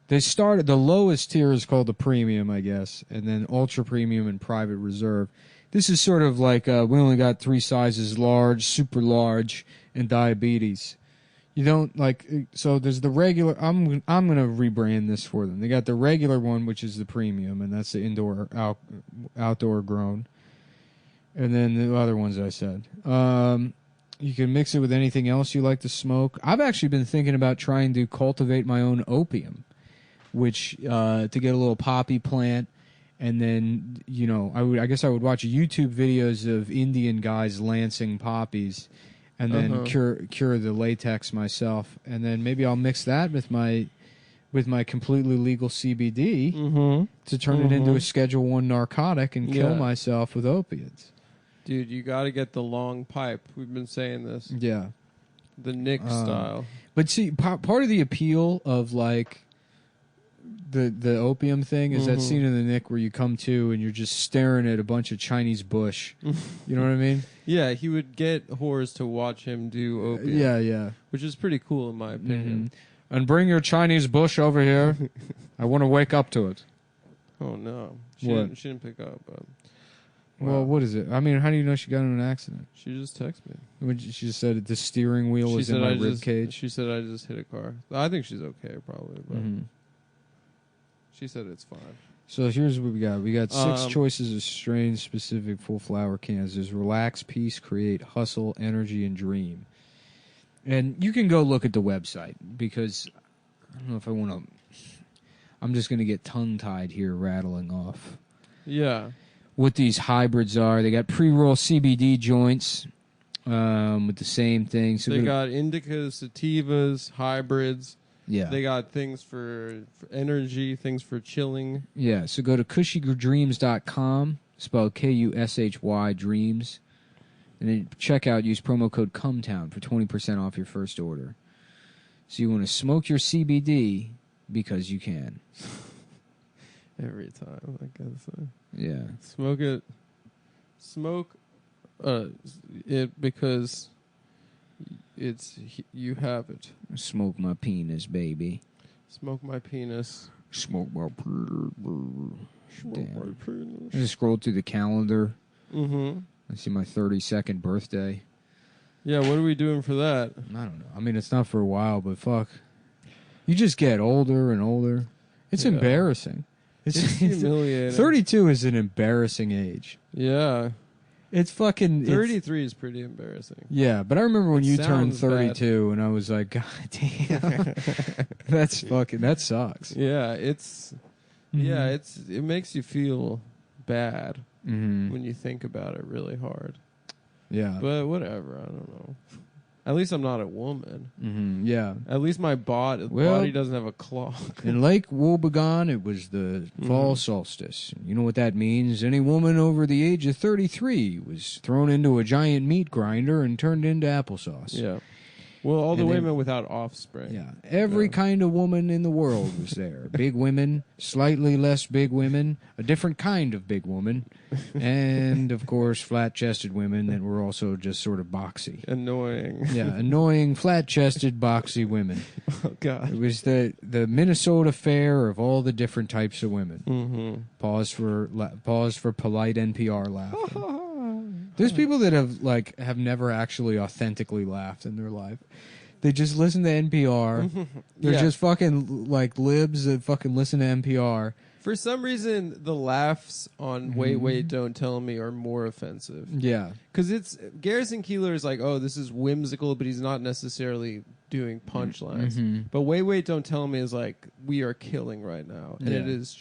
They started, the lowest tier is called the premium, I guess, and then ultra premium and private reserve. This is sort of like we only got 3 sizes: large, super large, and diabetes. You don't like, so there's the regular. I'm gonna rebrand this for them. They got the regular one, which is the premium, and that's the indoor outdoor grown, and then the other ones I said. You can mix it with anything else you like to smoke. I've actually been thinking about trying to cultivate my own opium, which to get a little poppy plant, and then I guess I would watch YouTube videos of Indian guys lancing poppies. And then cure the latex myself, and then maybe I'll mix that with my completely legal CBD to turn it into a Schedule 1 narcotic and kill myself with opiates. Dude, you got to get the long pipe. We've been saying this. Yeah, The Nick style. but see, part of the appeal of like the opium thing is that scene in the Nick where you come to and you're just staring at a bunch of Chinese bush. You know what I mean? Yeah, he would get whores to watch him do opium. Yeah. Which is pretty cool in my opinion. And bring your Chinese bush over here. I want to wake up to it. Oh no, she What? didn't pick up. Well, Wow. what is it? I mean, how do you know she got in an accident? She just texted me. She just said the steering wheel was in my rib cage. She said I just hit a car. I think she's okay, probably, but Mhm. she said it's fine. So here's what we got. We got 6 Um, choices of strain-specific full flower cans. There's relax, peace, create, hustle, energy, and dream. And you can go look at the website because I don't know if I want to. I'm just going to get tongue-tied here rattling off Yeah. what these hybrids are. They got pre-roll CBD joints with the same thing. So They got indicas, sativas, hybrids. yeah. They got things for energy, things for chilling. Yeah, so go to cushydreams.com, spelled Kushy dreams, and then check out, use promo code CumTown for 20% off your first order. So you want to smoke your CBD because you can. Every time, I guess. Yeah. Smoke it. Smoke it because you have it. Smoke my penis, baby. Smoke my penis. Smoke my penis. Smoke my penis. I just scrolled through the calendar. Mm-hmm. I see my 32nd birthday. Yeah, what are we doing for that? I don't know. I mean, it's not for a while, but fuck. You just get older and older. It's Yeah. embarrassing. It's humiliating. 32 is an embarrassing age. Yeah. It's fucking... 33 is pretty embarrassing. Yeah, but I remember when you turned Sounds 32 and I was like, God damn. That's fucking... That sucks. Yeah, it's... Mhm. Yeah, it makes you feel bad Mhm. when you think about it really hard. Yeah. But whatever, I don't know. At least I'm not a woman. Mhm. Yeah. At least my body doesn't have a clock. In Lake Wobegon, it was the fall solstice. You know what that means? Any woman over the age of 33 was thrown into a giant meat grinder and turned into applesauce. Yeah. Well, all the And then- women without offspring. Yeah, every kind of woman in the world was there. Big women, slightly less big women, a different kind of big woman, and, of course, flat-chested women that were also just sort of boxy. Annoying. Yeah, annoying, flat-chested, boxy women. Oh, God. It was the Minnesota fair of all the different types of women. Mm-hmm. Pause for polite NPR laughing. There's people that have never actually authentically laughed in their life. They just listen to NPR. They're Yeah. just fucking like libs that fucking listen to NPR. For some reason, the laughs on Wait, Wait, Don't Tell Me are more offensive. Yeah. Because it's Garrison Keillor is like, oh, this is whimsical, but he's not necessarily doing punchlines. Mhm. But Wait, Wait, Don't Tell Me is like, we are killing right now. And it is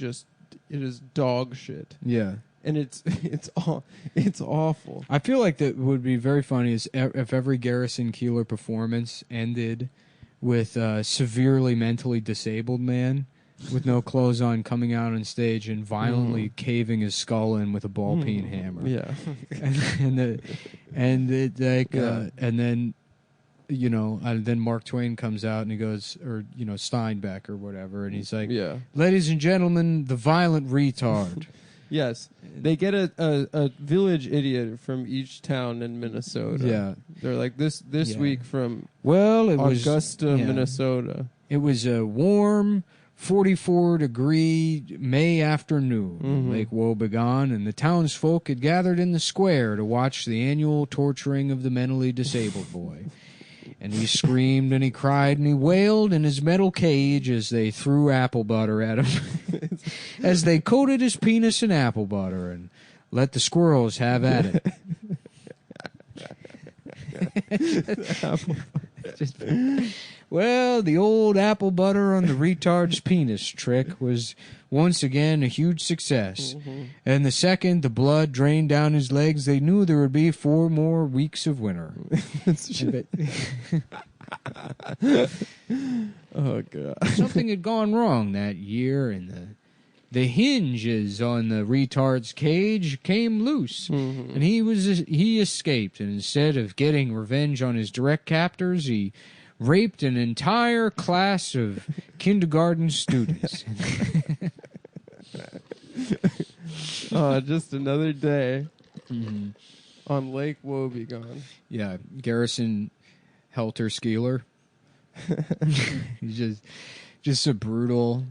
dog shit. Yeah. And it's awful. I feel like that would be very funny is if every Garrison Keillor performance ended with a severely mentally disabled man with no clothes on coming out on stage and violently caving his skull in with a ball peen hammer. Yeah. and then then Mark Twain comes out and he goes, or Steinbeck or whatever, and he's like, Yeah. "Ladies and gentlemen, the violent retard." Yes. They get a village idiot from each town in Minnesota. Yeah. They're like this Yeah. week from Well, it was Augusta, yeah. Minnesota. It was a warm 44-degree May afternoon in Lake Wobegon, and the townsfolk had gathered in the square to watch the annual torturing of the mentally disabled boy. And he screamed and he cried and he wailed in his metal cage as they threw apple butter at him. As they coated his penis in apple butter and let the squirrels have at it. Well, the old apple butter on the retard's penis trick was once again a huge success. And the second the blood drained down his legs, they knew there would be 4 more weeks of winter. Oh, God. Something had gone wrong that year, and the hinges on the retard's cage came loose, and he escaped. And instead of getting revenge on his direct captors, he raped an entire class of kindergarten students. Just another day on Lake Wobegon. Yeah, Garrison Helter Skeeler. He's just a brutal,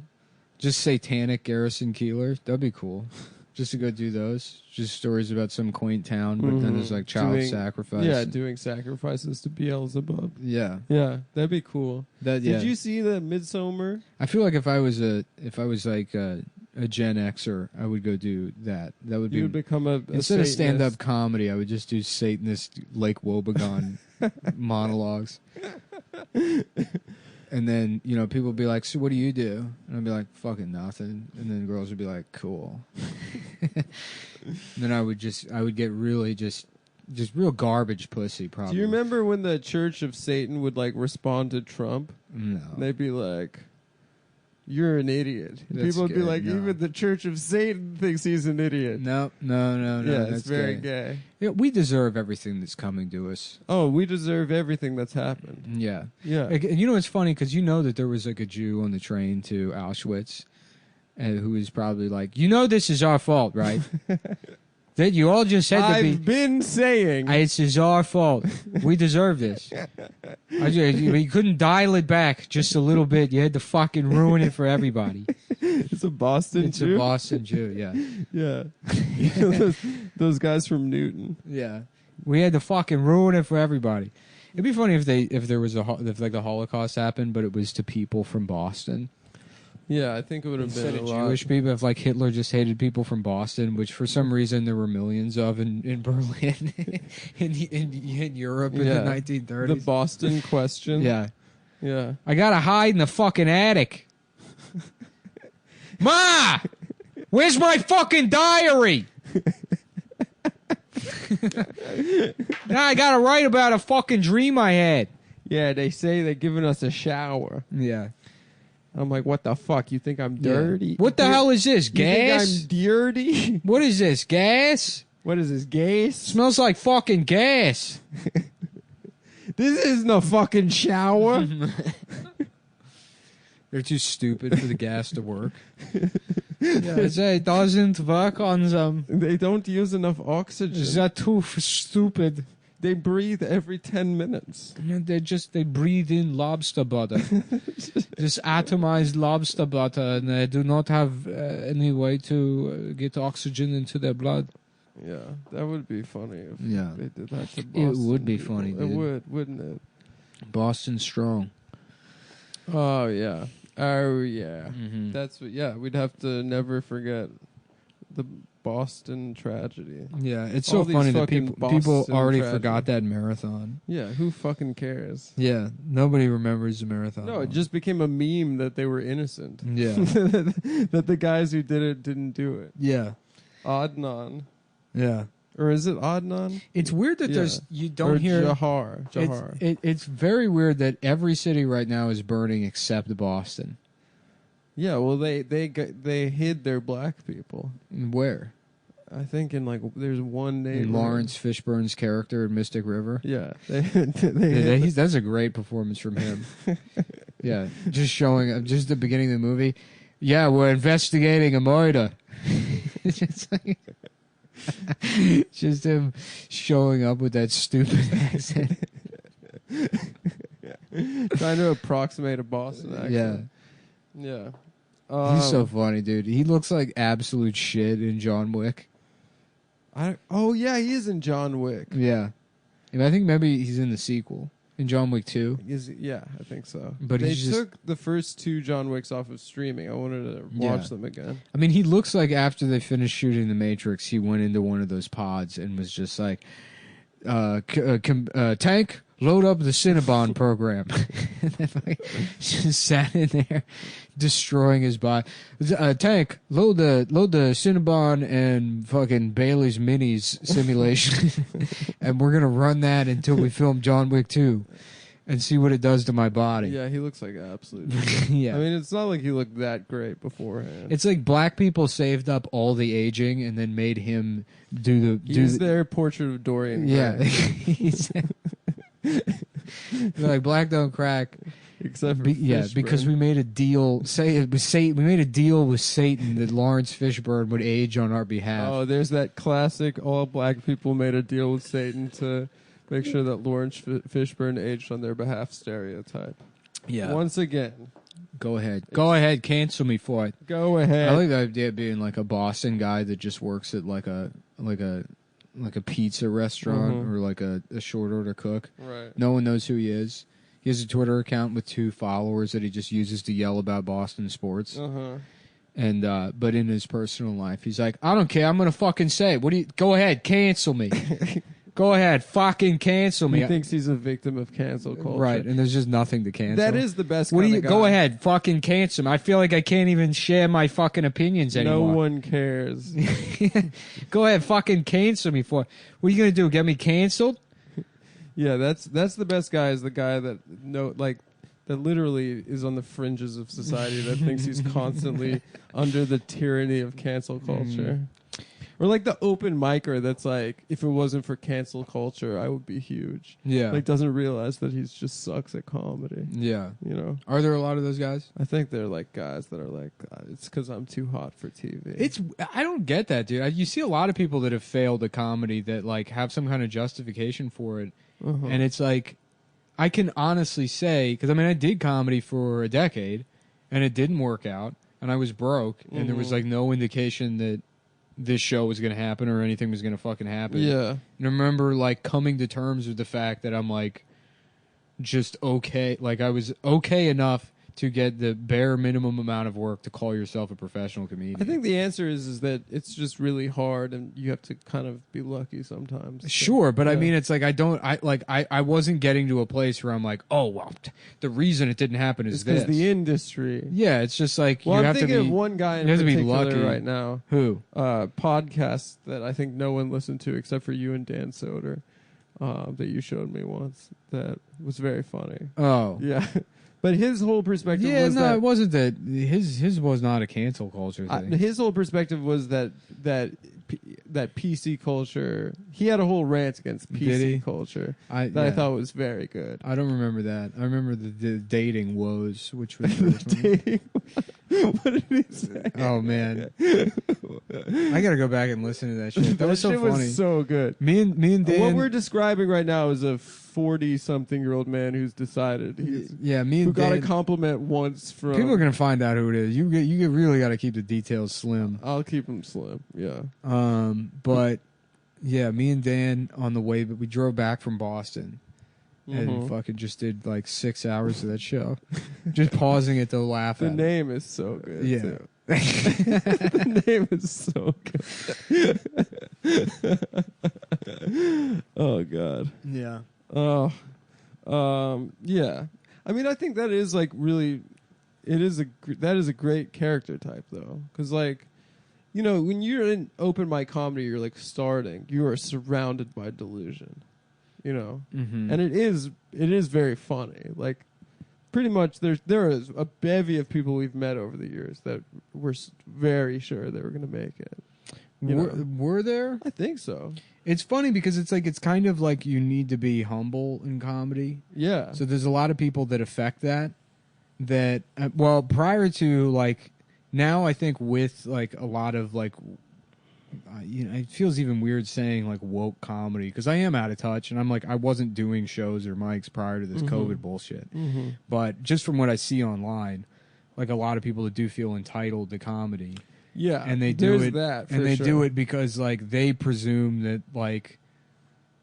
just satanic Garrison Keillor. That'd be cool. just to go do those. Just stories about some quaint town, but then there's like child sacrifice. Yeah, doing sacrifices to Beelzebub. Yeah. Yeah, that'd be cool. Did you see the Midsummer? I feel like if I was like a Gen Xer, I would go do that. That would be. You would become a instead of Satanist. stand-up comedy, I would just do Satanist Lake Wobegon monologues. And then, people would be like, so what do you do? And I'd be like, fucking nothing. And then girls would be like, cool. And then I would get really just real garbage pussy, probably. Do you remember when the Church of Satan would, like, respond to Trump? No. And they'd be like, you're an idiot. And people would be like, even the Church of Satan thinks he's an idiot. No. Yeah, it's very gay. Yeah, we deserve everything that's coming to us. Oh, we deserve everything that's happened. Yeah. Yeah. Like, it's funny because that there was like a Jew on the train to Auschwitz who was probably like, this is our fault, right? That you all just said to be. I've been saying. This is our fault. We deserve this. You couldn't dial it back just a little bit. You had to fucking ruin it for everybody. It's a Boston Jew? It's a Boston Jew, yeah. Yeah. those guys from Newton. Yeah. We had to fucking ruin it for everybody. It'd be funny if the Holocaust happened, but it was to people from Boston. Yeah, I think it would have been Instead of Jewish people, if like Hitler just hated people from Boston, which for some reason there were millions of in Berlin, in Europe in the 1930s. The Boston question. Yeah. Yeah. I gotta hide in the fucking attic. Ma! Where's my fucking diary? Now I gotta write about a fucking dream I had. Yeah, they say they're giving us a shower. Yeah. I'm like, what the fuck? You think I'm dirty? Yeah. What the hell is this? Gas? You think I'm dirty? What is this? Gas? What is this? Gas? Smells like fucking gas. This isn't a fucking shower. They're too stupid for the gas to work. It doesn't work on them. They don't use enough oxygen. They're too stupid. They breathe every 10 minutes. They breathe in lobster butter. This atomized lobster butter, and they do not have any way to get oxygen into their blood. Yeah, that would be funny if they did that to Boston. It would be funny, dude. It would, wouldn't it? Boston strong. Oh, yeah. Oh, yeah. Mm-hmm. That's what, we'd have to never forget the Boston tragedy. Yeah, it's All so funny that fucking people Boston already tragedy. forgot that marathon. Yeah, who fucking cares? Yeah, nobody remembers the marathon. No, it just became a meme that they were innocent. Yeah. That the guys who did it didn't do it. Yeah. Adnan. Yeah. Or is it Adnan? It's weird that you don't or hear Jahar. It's very weird that every city right now is burning except Boston. Yeah, well, they hid their black people. Where? I think in there's one name. In Lawrence Fishburne's character in Mystic River. Yeah, That's a great performance from him. Yeah, just showing just the beginning of the movie. Yeah, we're investigating a murder. It's like, just him showing up with that stupid accent. Trying to approximate a Boston accent. Yeah. He's so funny, dude. He looks like absolute shit in John Wick. Yeah, he is in John Wick. Yeah. And I think maybe he's in the sequel. In John Wick 2. Yeah, I think so. But they he's took the first two John Wicks off of streaming. I wanted to watch them again. I mean, he looks like after they finished shooting The Matrix, he went into one of those pods and was just like, Tank, load up the Cinnabon program. And then just sat in there destroying his body. Tank, load the Cinnabon and fucking Bailey's Minis simulation. And we're going to run that until we film John Wick 2 and see what it does to my body. Yeah, he looks like absolute. Yeah. I mean, it's not like he looked that great beforehand. It's like black people saved up all the aging and then made him He's their portrait of Dorian Gray. Yeah. They're like, black don't crack. Except for because we made a deal. We made a deal with Satan that Lawrence Fishburne would age on our behalf. Oh, there's that classic all black people made a deal with Satan to make sure that Lawrence Fishburne aged on their behalf stereotype. Yeah. Once again, Go ahead. Go ahead. Cancel me for it. Go ahead. I like the idea of being like a Boston guy that just works at like a pizza restaurant or like a short order cook. Right. No one knows who he is. He has a Twitter account with 2 followers that he just uses to yell about Boston sports. And but in his personal life, he's like, I don't care. I'm gonna fucking say it. What do you? Go ahead, cancel me. Go ahead, fucking cancel me. He thinks he's a victim of cancel culture. Right, and there's just nothing to cancel. That is the best. What do kind you? of guy. Go ahead, fucking cancel me. I feel like I can't even share my fucking opinions anymore. No one cares. Go ahead, fucking cancel me for. What are you gonna do? Get me canceled? Yeah, that's the best guy. Is the guy that that literally is on the fringes of society that thinks he's constantly under the tyranny of cancel culture. Or like the open micer that's like, if it wasn't for cancel culture, I would be huge. Yeah. Like doesn't realize that he's just sucks at comedy. Yeah. You know? Are there a lot of those guys? I think they're like guys that are like, it's because I'm too hot for TV. I don't get that, dude. You see a lot of people that have failed at comedy that like have some kind of justification for it. And it's like, I can honestly say, because I mean, I did comedy for a decade and it didn't work out and I was broke and there was like no indication that this show was going to happen or anything was going to fucking happen. Yeah. And I remember like coming to terms with the fact that I'm like just okay. Like I was okay enough to get the bare minimum amount of work to call yourself a professional comedian. I think the answer is that it's just really hard and you have to kind of be lucky sometimes. Sure, but I mean, it's like I wasn't getting to a place where I'm like, oh well, the reason it didn't happen is because this. the industry. Yeah, it's just like Well, you I'm have to thinking be. of one guy in you have to be particular lucky right now. Who? Podcast that I think no one listened to except for you and Dan Soder, that you showed me once. That was very funny. Oh, Yeah. But his whole perspective was no, that it wasn't that. His was not a cancel culture thing. his whole perspective was that PC culture. He had a whole rant against Did he? PC culture I I thought was very good. I don't remember that. I remember the dating woes, which was really funny. Dating. What did he say? Oh man, I gotta go back and listen to that shit. That was so shit funny. was so good. Me and Dan. What we're describing right now is a 40-something-year-old man who's decided he's yeah, me who and got Dan. a compliment once from. People are gonna find out who it is. You really got to keep the details slim. I'll keep him slim. Yeah. But yeah, me and Dan on the way, but we drove back from Boston. And fucking just did like 6 hours of that show, just pausing it to laugh The at. name is so good. Yeah. Too. The name is so good. Oh god. Yeah. Oh. Yeah. I mean, I think that is like really, that is a great character type though, because like, you know, when you're in open mic comedy, you're like starting, you are surrounded by delusion, you know, and it is very funny. Like, pretty much there is a bevy of people we've met over the years that were very sure they were going to make it. Were there? I think so. It's funny because it's kind of like you need to be humble in comedy. Yeah. So there's a lot of people that affect that. Well, prior to like now, I think with like a lot of like, it feels even weird saying like woke comedy because I am out of touch and I'm like I wasn't doing shows or mics prior to this COVID bullshit. But just from what I see online, like a lot of people that do feel entitled to comedy. Yeah, And they do it do it because like they presume that like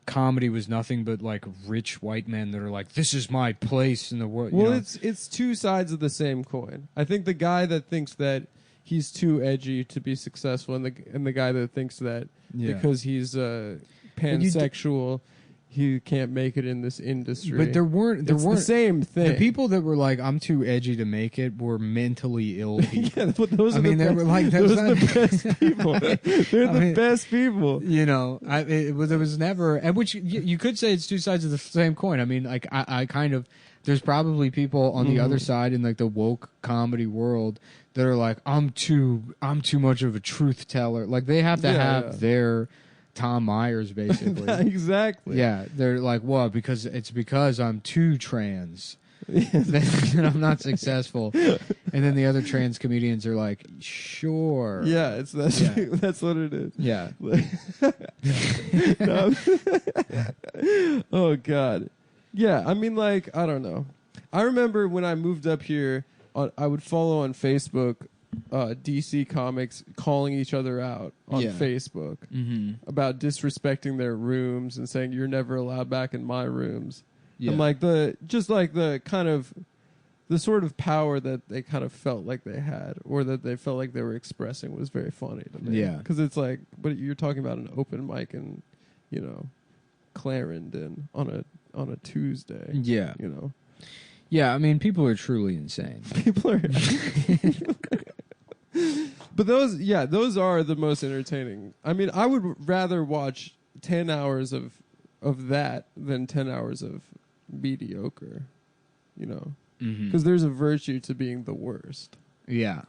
comedy was nothing but like rich white men that are like, this is my place in the world. Well, it's two sides of the same coin. I think the guy that thinks that he's too edgy to be successful, and the guy that thinks that because he's pansexual, he can't make it in this industry. But there weren't the same thing. The people that were like, I'm too edgy to make it were mentally ill people. Yeah, but those are the best. Were like, those are the best people. They're the best people. You know, there was never, and which you could say it's two sides of the same coin. I mean, like I kind of, there's probably people on the other side in like the woke comedy world that are like, I'm too much of a truth teller. Like they have to have their Tom Myers, basically. Exactly. Yeah, they're like, what? Because I'm too trans. That I'm not successful. And then the other trans comedians are like, sure. Yeah, that's what it is. Yeah. Oh God. Yeah, I mean, like, I don't know. I remember when I moved up here, I would follow on Facebook DC Comics calling each other out on Facebook about disrespecting their rooms and saying you're never allowed back in my rooms. Yeah. And like the kind of the sort of power that they kind of felt like they had, or that they felt like they were expressing, was very funny to me. Yeah, because it's like, but you're talking about an open mic in, Clarendon on a Tuesday. Yeah, Yeah, I mean, people are truly insane. People are. But those are the most entertaining. I mean, I would rather watch 10 hours of that than 10 hours of mediocre, because there's a virtue to being the worst. Yeah.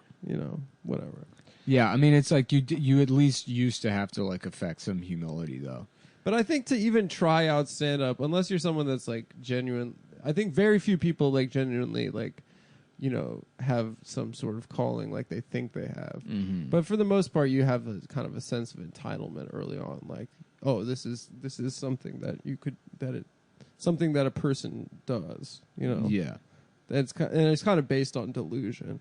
Whatever. Yeah, I mean, it's like you at least used to have to like affect some humility, though. But I think to even try out stand-up, unless you're someone that's like genuine, I think very few people like genuinely like, have some sort of calling like they think they have. Mm-hmm. But for the most part, you have a kind of a sense of entitlement early on, like, oh, this is something that something that a person does, Yeah. And it's kind of based on delusion.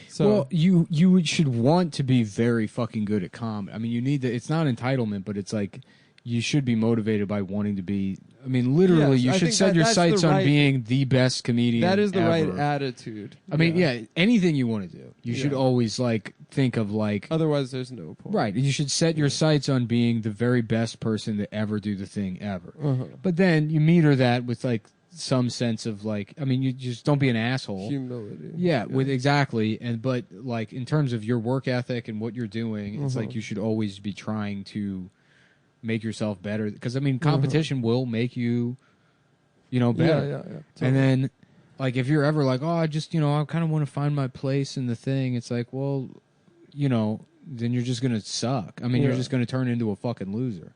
So, well, you should want to be very fucking good at comedy. I mean, you need to. It's not entitlement, but it's like you should be motivated by wanting to be. I mean, literally, you should set your sights on being the best comedian. That is the ever. right attitude. I mean, anything you want to do, you should always like think of like. Otherwise, there's no point. Right, you should set your sights on being the very best person to ever do the thing ever. Uh-huh. But then you meter that with like some sense of like, I mean, you just don't be an asshole. Humility. Yeah, with exactly, but like in terms of your work ethic and what you're doing, it's like you should always be trying to make yourself better, because I mean, competition will make you, better. Yeah. Totally. And then, like, if you're ever like, oh, I just, I kind of want to find my place in the thing. It's like, well, then you're just gonna suck. I mean, you're just gonna turn into a fucking loser.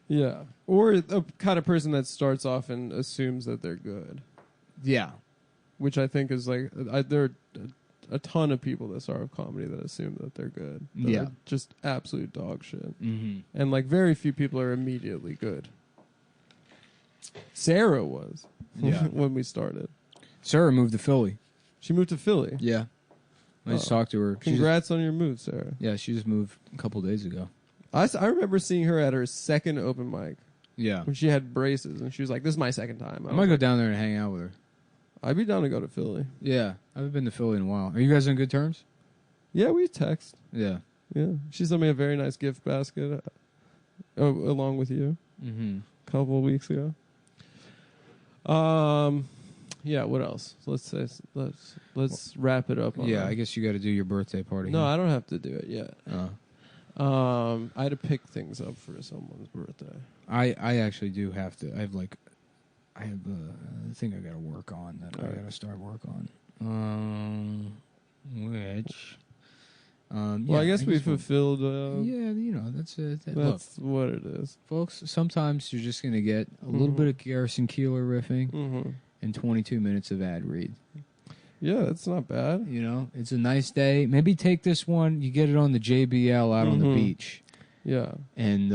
Yeah, or a kind of person that starts off and assumes that they're good. Yeah, which I think is like there are a ton of people that start with comedy that assume that they're good. That are just absolute dog shit. Mm-hmm. And like very few people are immediately good. Sarah was when we started. Sarah moved to Philly. She moved to Philly? Yeah. I just talked to her. Congrats on your move, Sarah. Yeah, she just moved a couple days ago. I remember seeing her at her second open mic. Yeah. When she had braces, and she was like, this is my second time. I might go down there and hang out with her. I'd be down to go to Philly. Yeah. I haven't been to Philly in a while. Are you guys on good terms? Yeah, we text. Yeah. Yeah. She sent me a very nice gift basket along with you a couple of weeks ago. Yeah, what else? Let's wrap it up. I guess you got to do your birthday party. No, I don't have to do it yet. I had to pick things up for someone's birthday. I actually do have to. I have a thing I got to work on that I got to start work on. Well, I guess we fulfilled. That's it. That's what it is, folks. Sometimes you're just gonna get a little bit of Garrison Keillor riffing and 22 minutes of ad read. Yeah, that's not bad. It's a nice day. Maybe take this one. You get it on the JBL out on the beach. Yeah. And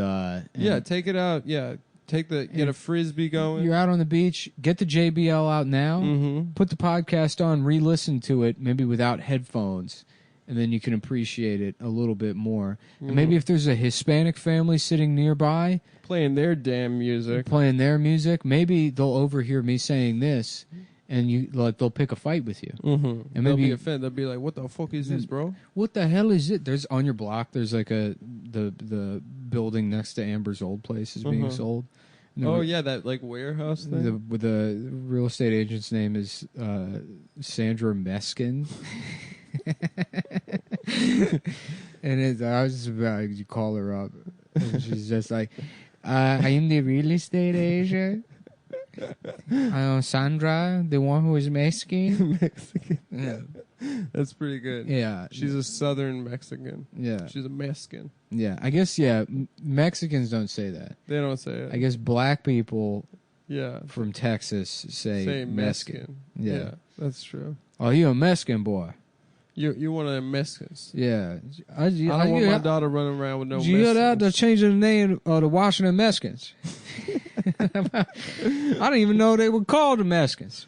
take it out. Yeah. Get a frisbee going. You're out on the beach. Get the JBL out now. Put the podcast on. Re-listen to it, maybe without headphones, and then you can appreciate it a little bit more. And maybe if there's a Hispanic family sitting nearby, playing their damn music, maybe they'll overhear me saying this, and they'll pick a fight with you. And maybe they'll be offended. They'll be like, "What the fuck is this, bro? What the hell is it?" There's on your block. There's like the building next to Amber's old place is being sold. That like warehouse thing. The real estate agent's name is Sandra Meskin. And I was just about to call her up, and she's just like, "I'm the real estate agent. Sandra, the one who is Mexican." Mexican. Yeah. That's pretty good. Yeah. She's a Southern Mexican. Yeah. She's a Mexican. Yeah. I guess, Mexicans don't say that. They don't say it. I guess black people Yeah. from Texas say Mexican. Yeah, that's true. Oh, you a Mexican boy. You one of them Mexicans. Yeah. I don't want my daughter running around with no Mexicans. You hear that? They're changing the name of the Washington Mexicans. I didn't even know they were called the Mexicans.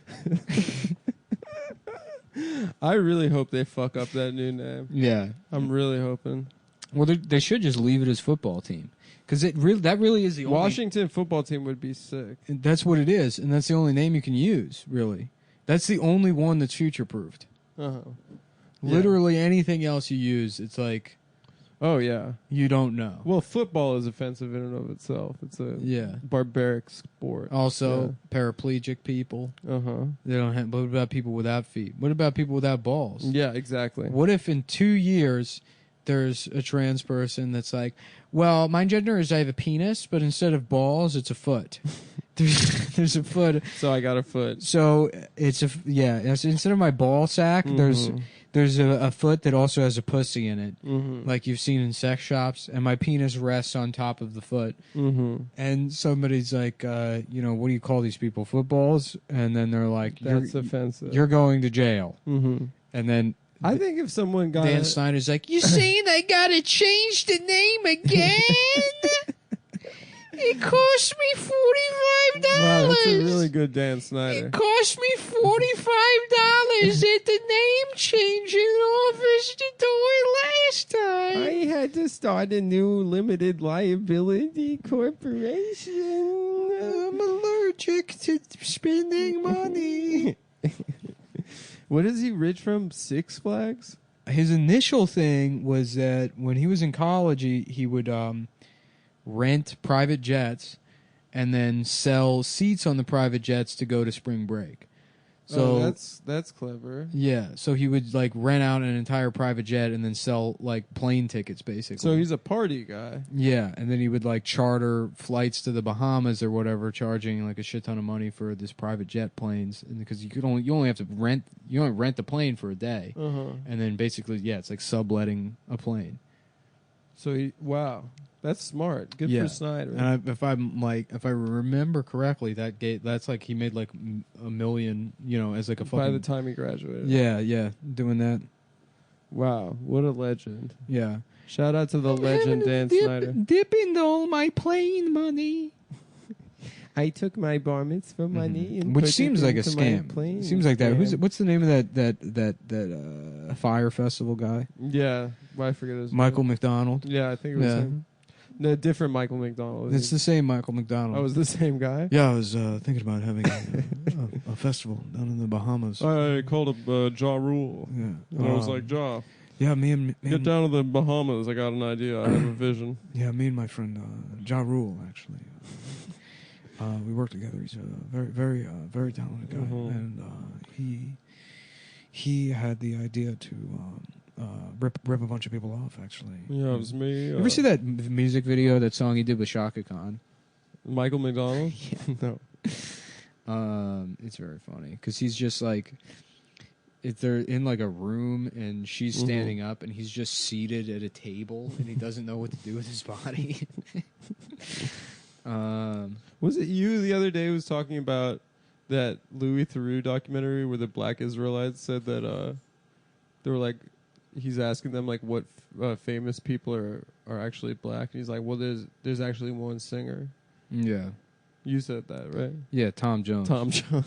I really hope they fuck up that new name. Yeah. I'm really hoping. Well, they should just leave it as football team because that really is the only. Washington football team would be sick. That's what it is, and that's the only name you can use. Really, that's the only one that's future proofed. Uh-huh. Literally anything else you use, it's like, oh yeah, you don't know. well, football is offensive in and of itself. It's a barbaric sport. Also, paraplegic people. They don't have. What about people without feet? What about people without balls? Yeah, exactly. What if in 2 years there's a trans person that's like, well, my gender is I have a penis, but instead of balls, it's a foot. There's a foot. So I got a foot. So it's instead of my ball sack, there's a foot that also has a pussy in it, like you've seen in sex shops, and my penis rests on top of the foot. And somebody's like, what do you call these people? Footballs? And then they're like, that's offensive. You're going to jail. And then I think if someone got Dan Snyder's like, you saying I gotta change the name again? It cost me $45. Wow, that's a really good Dan Snyder. It cost me $45 at the name changing office to do it last time. I had to start a new limited liability corporation. I'm allergic to spending money. What is he rich from? Six Flags? His initial thing was that when he was in college, he would rent private jets and then sell seats on the private jets to go to spring break. So that's clever. Yeah, so he would like rent out an entire private jet and then sell like plane tickets basically. So he's a party guy. Yeah, and then he would like charter flights to the Bahamas or whatever, charging like a shit ton of money for this private jet planes, and because you only have to rent the plane for a day, and then basically it's like subletting a plane. So wow. That's smart. Good for Snyder. And if I remember correctly, that's like he made like $1 million, as like a fucking. By the time he graduated. Yeah, doing that. Wow, what a legend. Yeah. Shout out to the legend Dan Snyder. Dipping all my plane money. I took my bar mitzvah money, and which seems like a scam. Seems like that. What's the name of that fire festival guy? Yeah, I forget his Michael name. McDonald. Yeah, I think it was him. No, different Michael McDonald. It's the same Michael McDonald. Oh, it was the same guy? Yeah, I was thinking about having a festival down in the Bahamas. I called up Ja Rule. Yeah. And I was like, Ja. Yeah, get down to the Bahamas. I got an idea. I have a vision. Yeah, me and my friend Ja Rule, actually. We work together. He's a very, very talented guy. And he had the idea to rip a bunch of people off, actually. Yeah, it was me. You ever see that music video, that song he did with Shaka Khan? Michael McDonald? No. It's very funny because he's just like, if they're in like a room and she's standing up and he's just seated at a table and he doesn't know what to do with his body. Was it you the other day who was talking about that Louis Theroux documentary where the black Israelites said that they were like, he's asking them like what famous people are actually black, and he's like, well, there's actually one singer. Yeah. You said that, right? Yeah, Tom Jones. Tom Jones.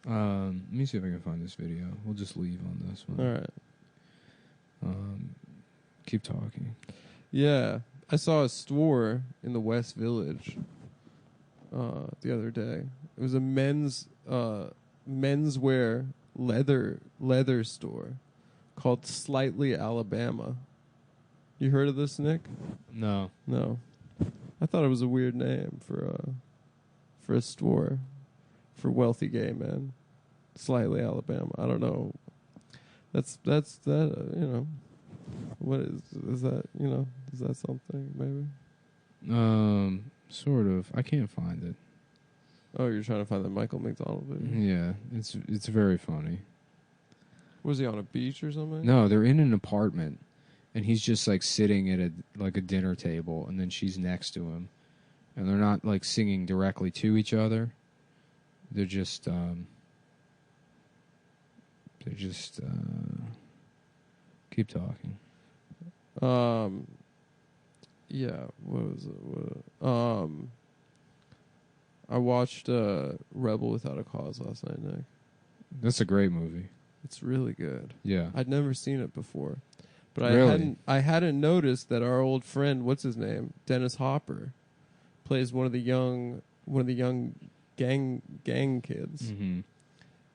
Let me see if I can find this video. We'll just leave on this one. All right. Keep talking. Yeah. I saw a store in the West Village the other day. It was a menswear leather store called Slightly Alabama. You heard of this, Nick? No. I thought it was a weird name for a store for wealthy gay men. Slightly Alabama. I don't know. That's that. What is that? Is that something maybe? Sort of. I can't find it. Oh, you're trying to find the Michael McDonald video? Yeah, it's very funny. Was he on a beach or something? No, they're in an apartment, and he's just like sitting at a dinner table, and then she's next to him, and they're not like singing directly to each other. They're just keep talking. Yeah. What was it? I watched Rebel Without a Cause last night, Nick. That's a great movie. It's really good. Yeah. I'd never seen it before, but Really? I hadn't noticed that our old friend, what's his name, Dennis Hopper, plays one of the young gang kids. Mm-hmm.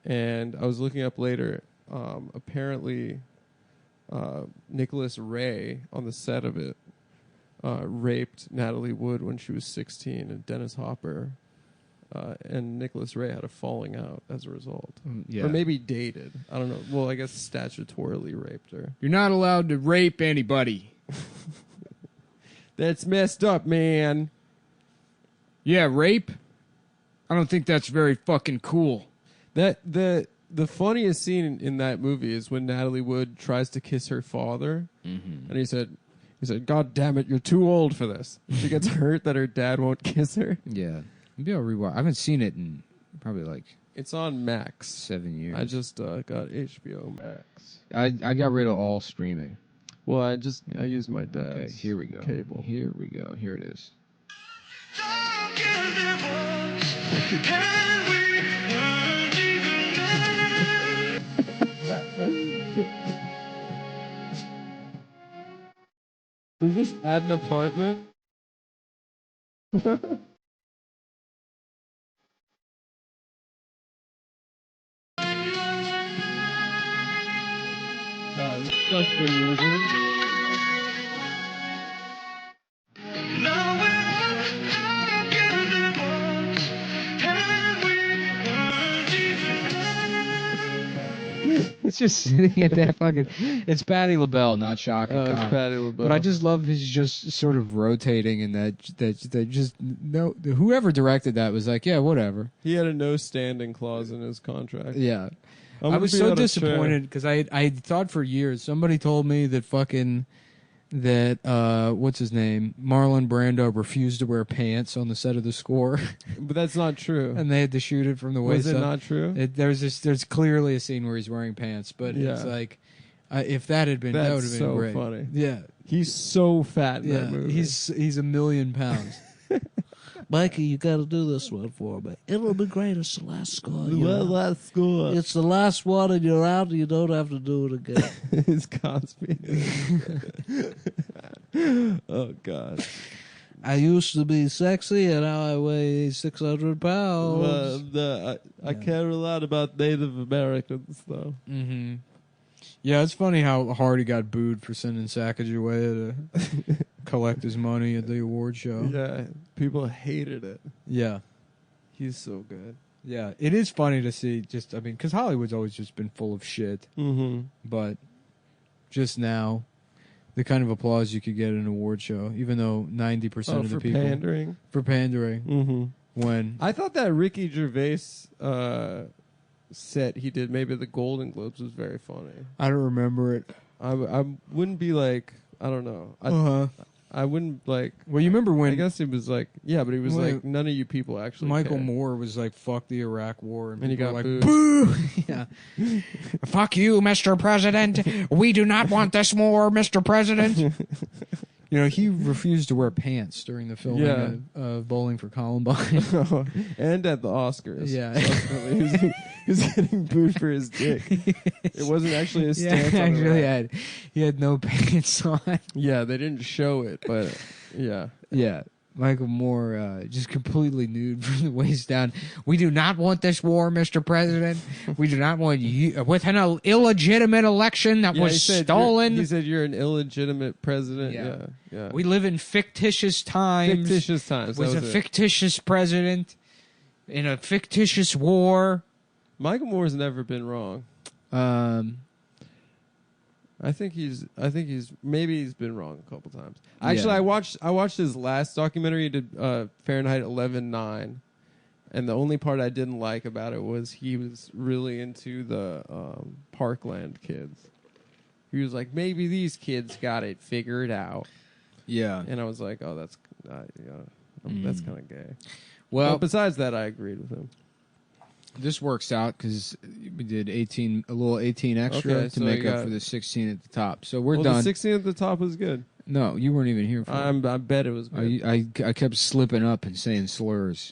And I was looking up later. Apparently, Nicholas Ray on the set of it raped Natalie Wood when she was 16, and Dennis Hopper and Nicholas Ray had a falling out as a result. Yeah. Or maybe dated. I don't know. Well, I guess statutorily raped her. You're not allowed to rape anybody. That's messed up, man. Yeah, rape? I don't think that's very fucking cool. That the funniest scene in that movie is when Natalie Wood tries to kiss her father, and he said, "God damn it, you're too old for this." She gets hurt that her dad won't kiss her. Yeah. Maybe I'll rewatch. I haven't seen it in probably like It's on Max. 7 years. I just got HBO Max. I got rid of all streaming. Well, I used my dad's Okay, here we go. cable. Here we go. Here it is. Is this at an appointment? Such good music. It's just sitting at that fucking. It's Patti LaBelle, not Shaka Oh, it's Khan. Patti LaBelle. But I just love his just sort of rotating and that just no whoever directed that was like, yeah, whatever. He had a no standing clause in his contract. Yeah. I'm I was gonna be so on a chair. disappointed because I thought for years somebody told me that what's his name, Marlon Brando refused to wear pants on the set of The Score, But that's not true. and they had to shoot it from the waist Was it up. not true? There's clearly a scene where he's wearing pants, but it's Yeah. like if that had been that would That's have been so great. funny. Yeah, He's so fat in yeah, that movie. he's a million pounds. Mikey, you got to do this one for me. It'll be great. It's the last score. you Well, know. that's score. It's the last one, and you're out, and you don't have to do it again. It's Cosby. Oh God. I used to be sexy, and now I weigh 600 pounds. Well, I care a lot about Native Americans, though. Mm-hmm. Yeah, it's funny how hard he got booed for sending Sacagawea to collect his money at the award show. Yeah, people hated it. Yeah. He's so good. Yeah, it is funny to see because Hollywood's always just been full of shit, Mm-hmm. but just now, the kind of applause you could get at an award show, even though 90% of the for people... pandering. For pandering. Mm-hmm. When... I thought that Ricky Gervais set he did, maybe the Golden Globes, was very funny. I don't remember it. I wouldn't be like, I don't know. I wouldn't like. Well, you remember when... I guess he was like, yeah, but he was Well, like, none of you people actually. Michael care. Moore was like, fuck the Iraq War. And he people got were booed. like, boo! Yeah. Fuck you, Mr. President. We do not want this war, Mr. President. You know, he refused to wear pants during the filming of Bowling for Columbine. And at the Oscars. Yeah. Subsequently. He was getting booed for his dick. It wasn't actually a stance on the right. he had no pants on. Yeah, they didn't show it, but yeah. Yeah. Michael Moore just completely nude from the waist down. We do not want this war, Mr. President. We do not want you with an illegitimate election that was stolen. He said you're an illegitimate president. Yeah. We live in fictitious times. Fictitious times. With a fictitious president in a fictitious war. Michael Moore's never been wrong. I think he's maybe he's been wrong a couple times. Actually, I watched his last documentary. He did Fahrenheit 11/9, and the only part I didn't like about it was he was really into the Parkland kids. He was like, maybe these kids got it figured out. Yeah, and I was like, oh, that's kind of gay. Well, but besides that, I agreed with him. This works out because we did a little 18 extra to make up for the 16 at the top. So we're done. The 16 at the top was good. No, you weren't even here for it. I bet it was good. I kept slipping up and saying slurs.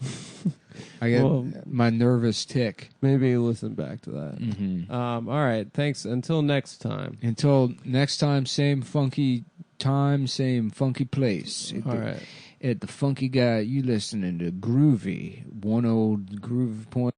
I get Well, my nervous tick. maybe listen back to that. Mm-hmm. All right. Thanks. Until next time. Until next time, same funky time, same funky place. All right. At the Funky Guy, you listening to Groovy, one old groove point.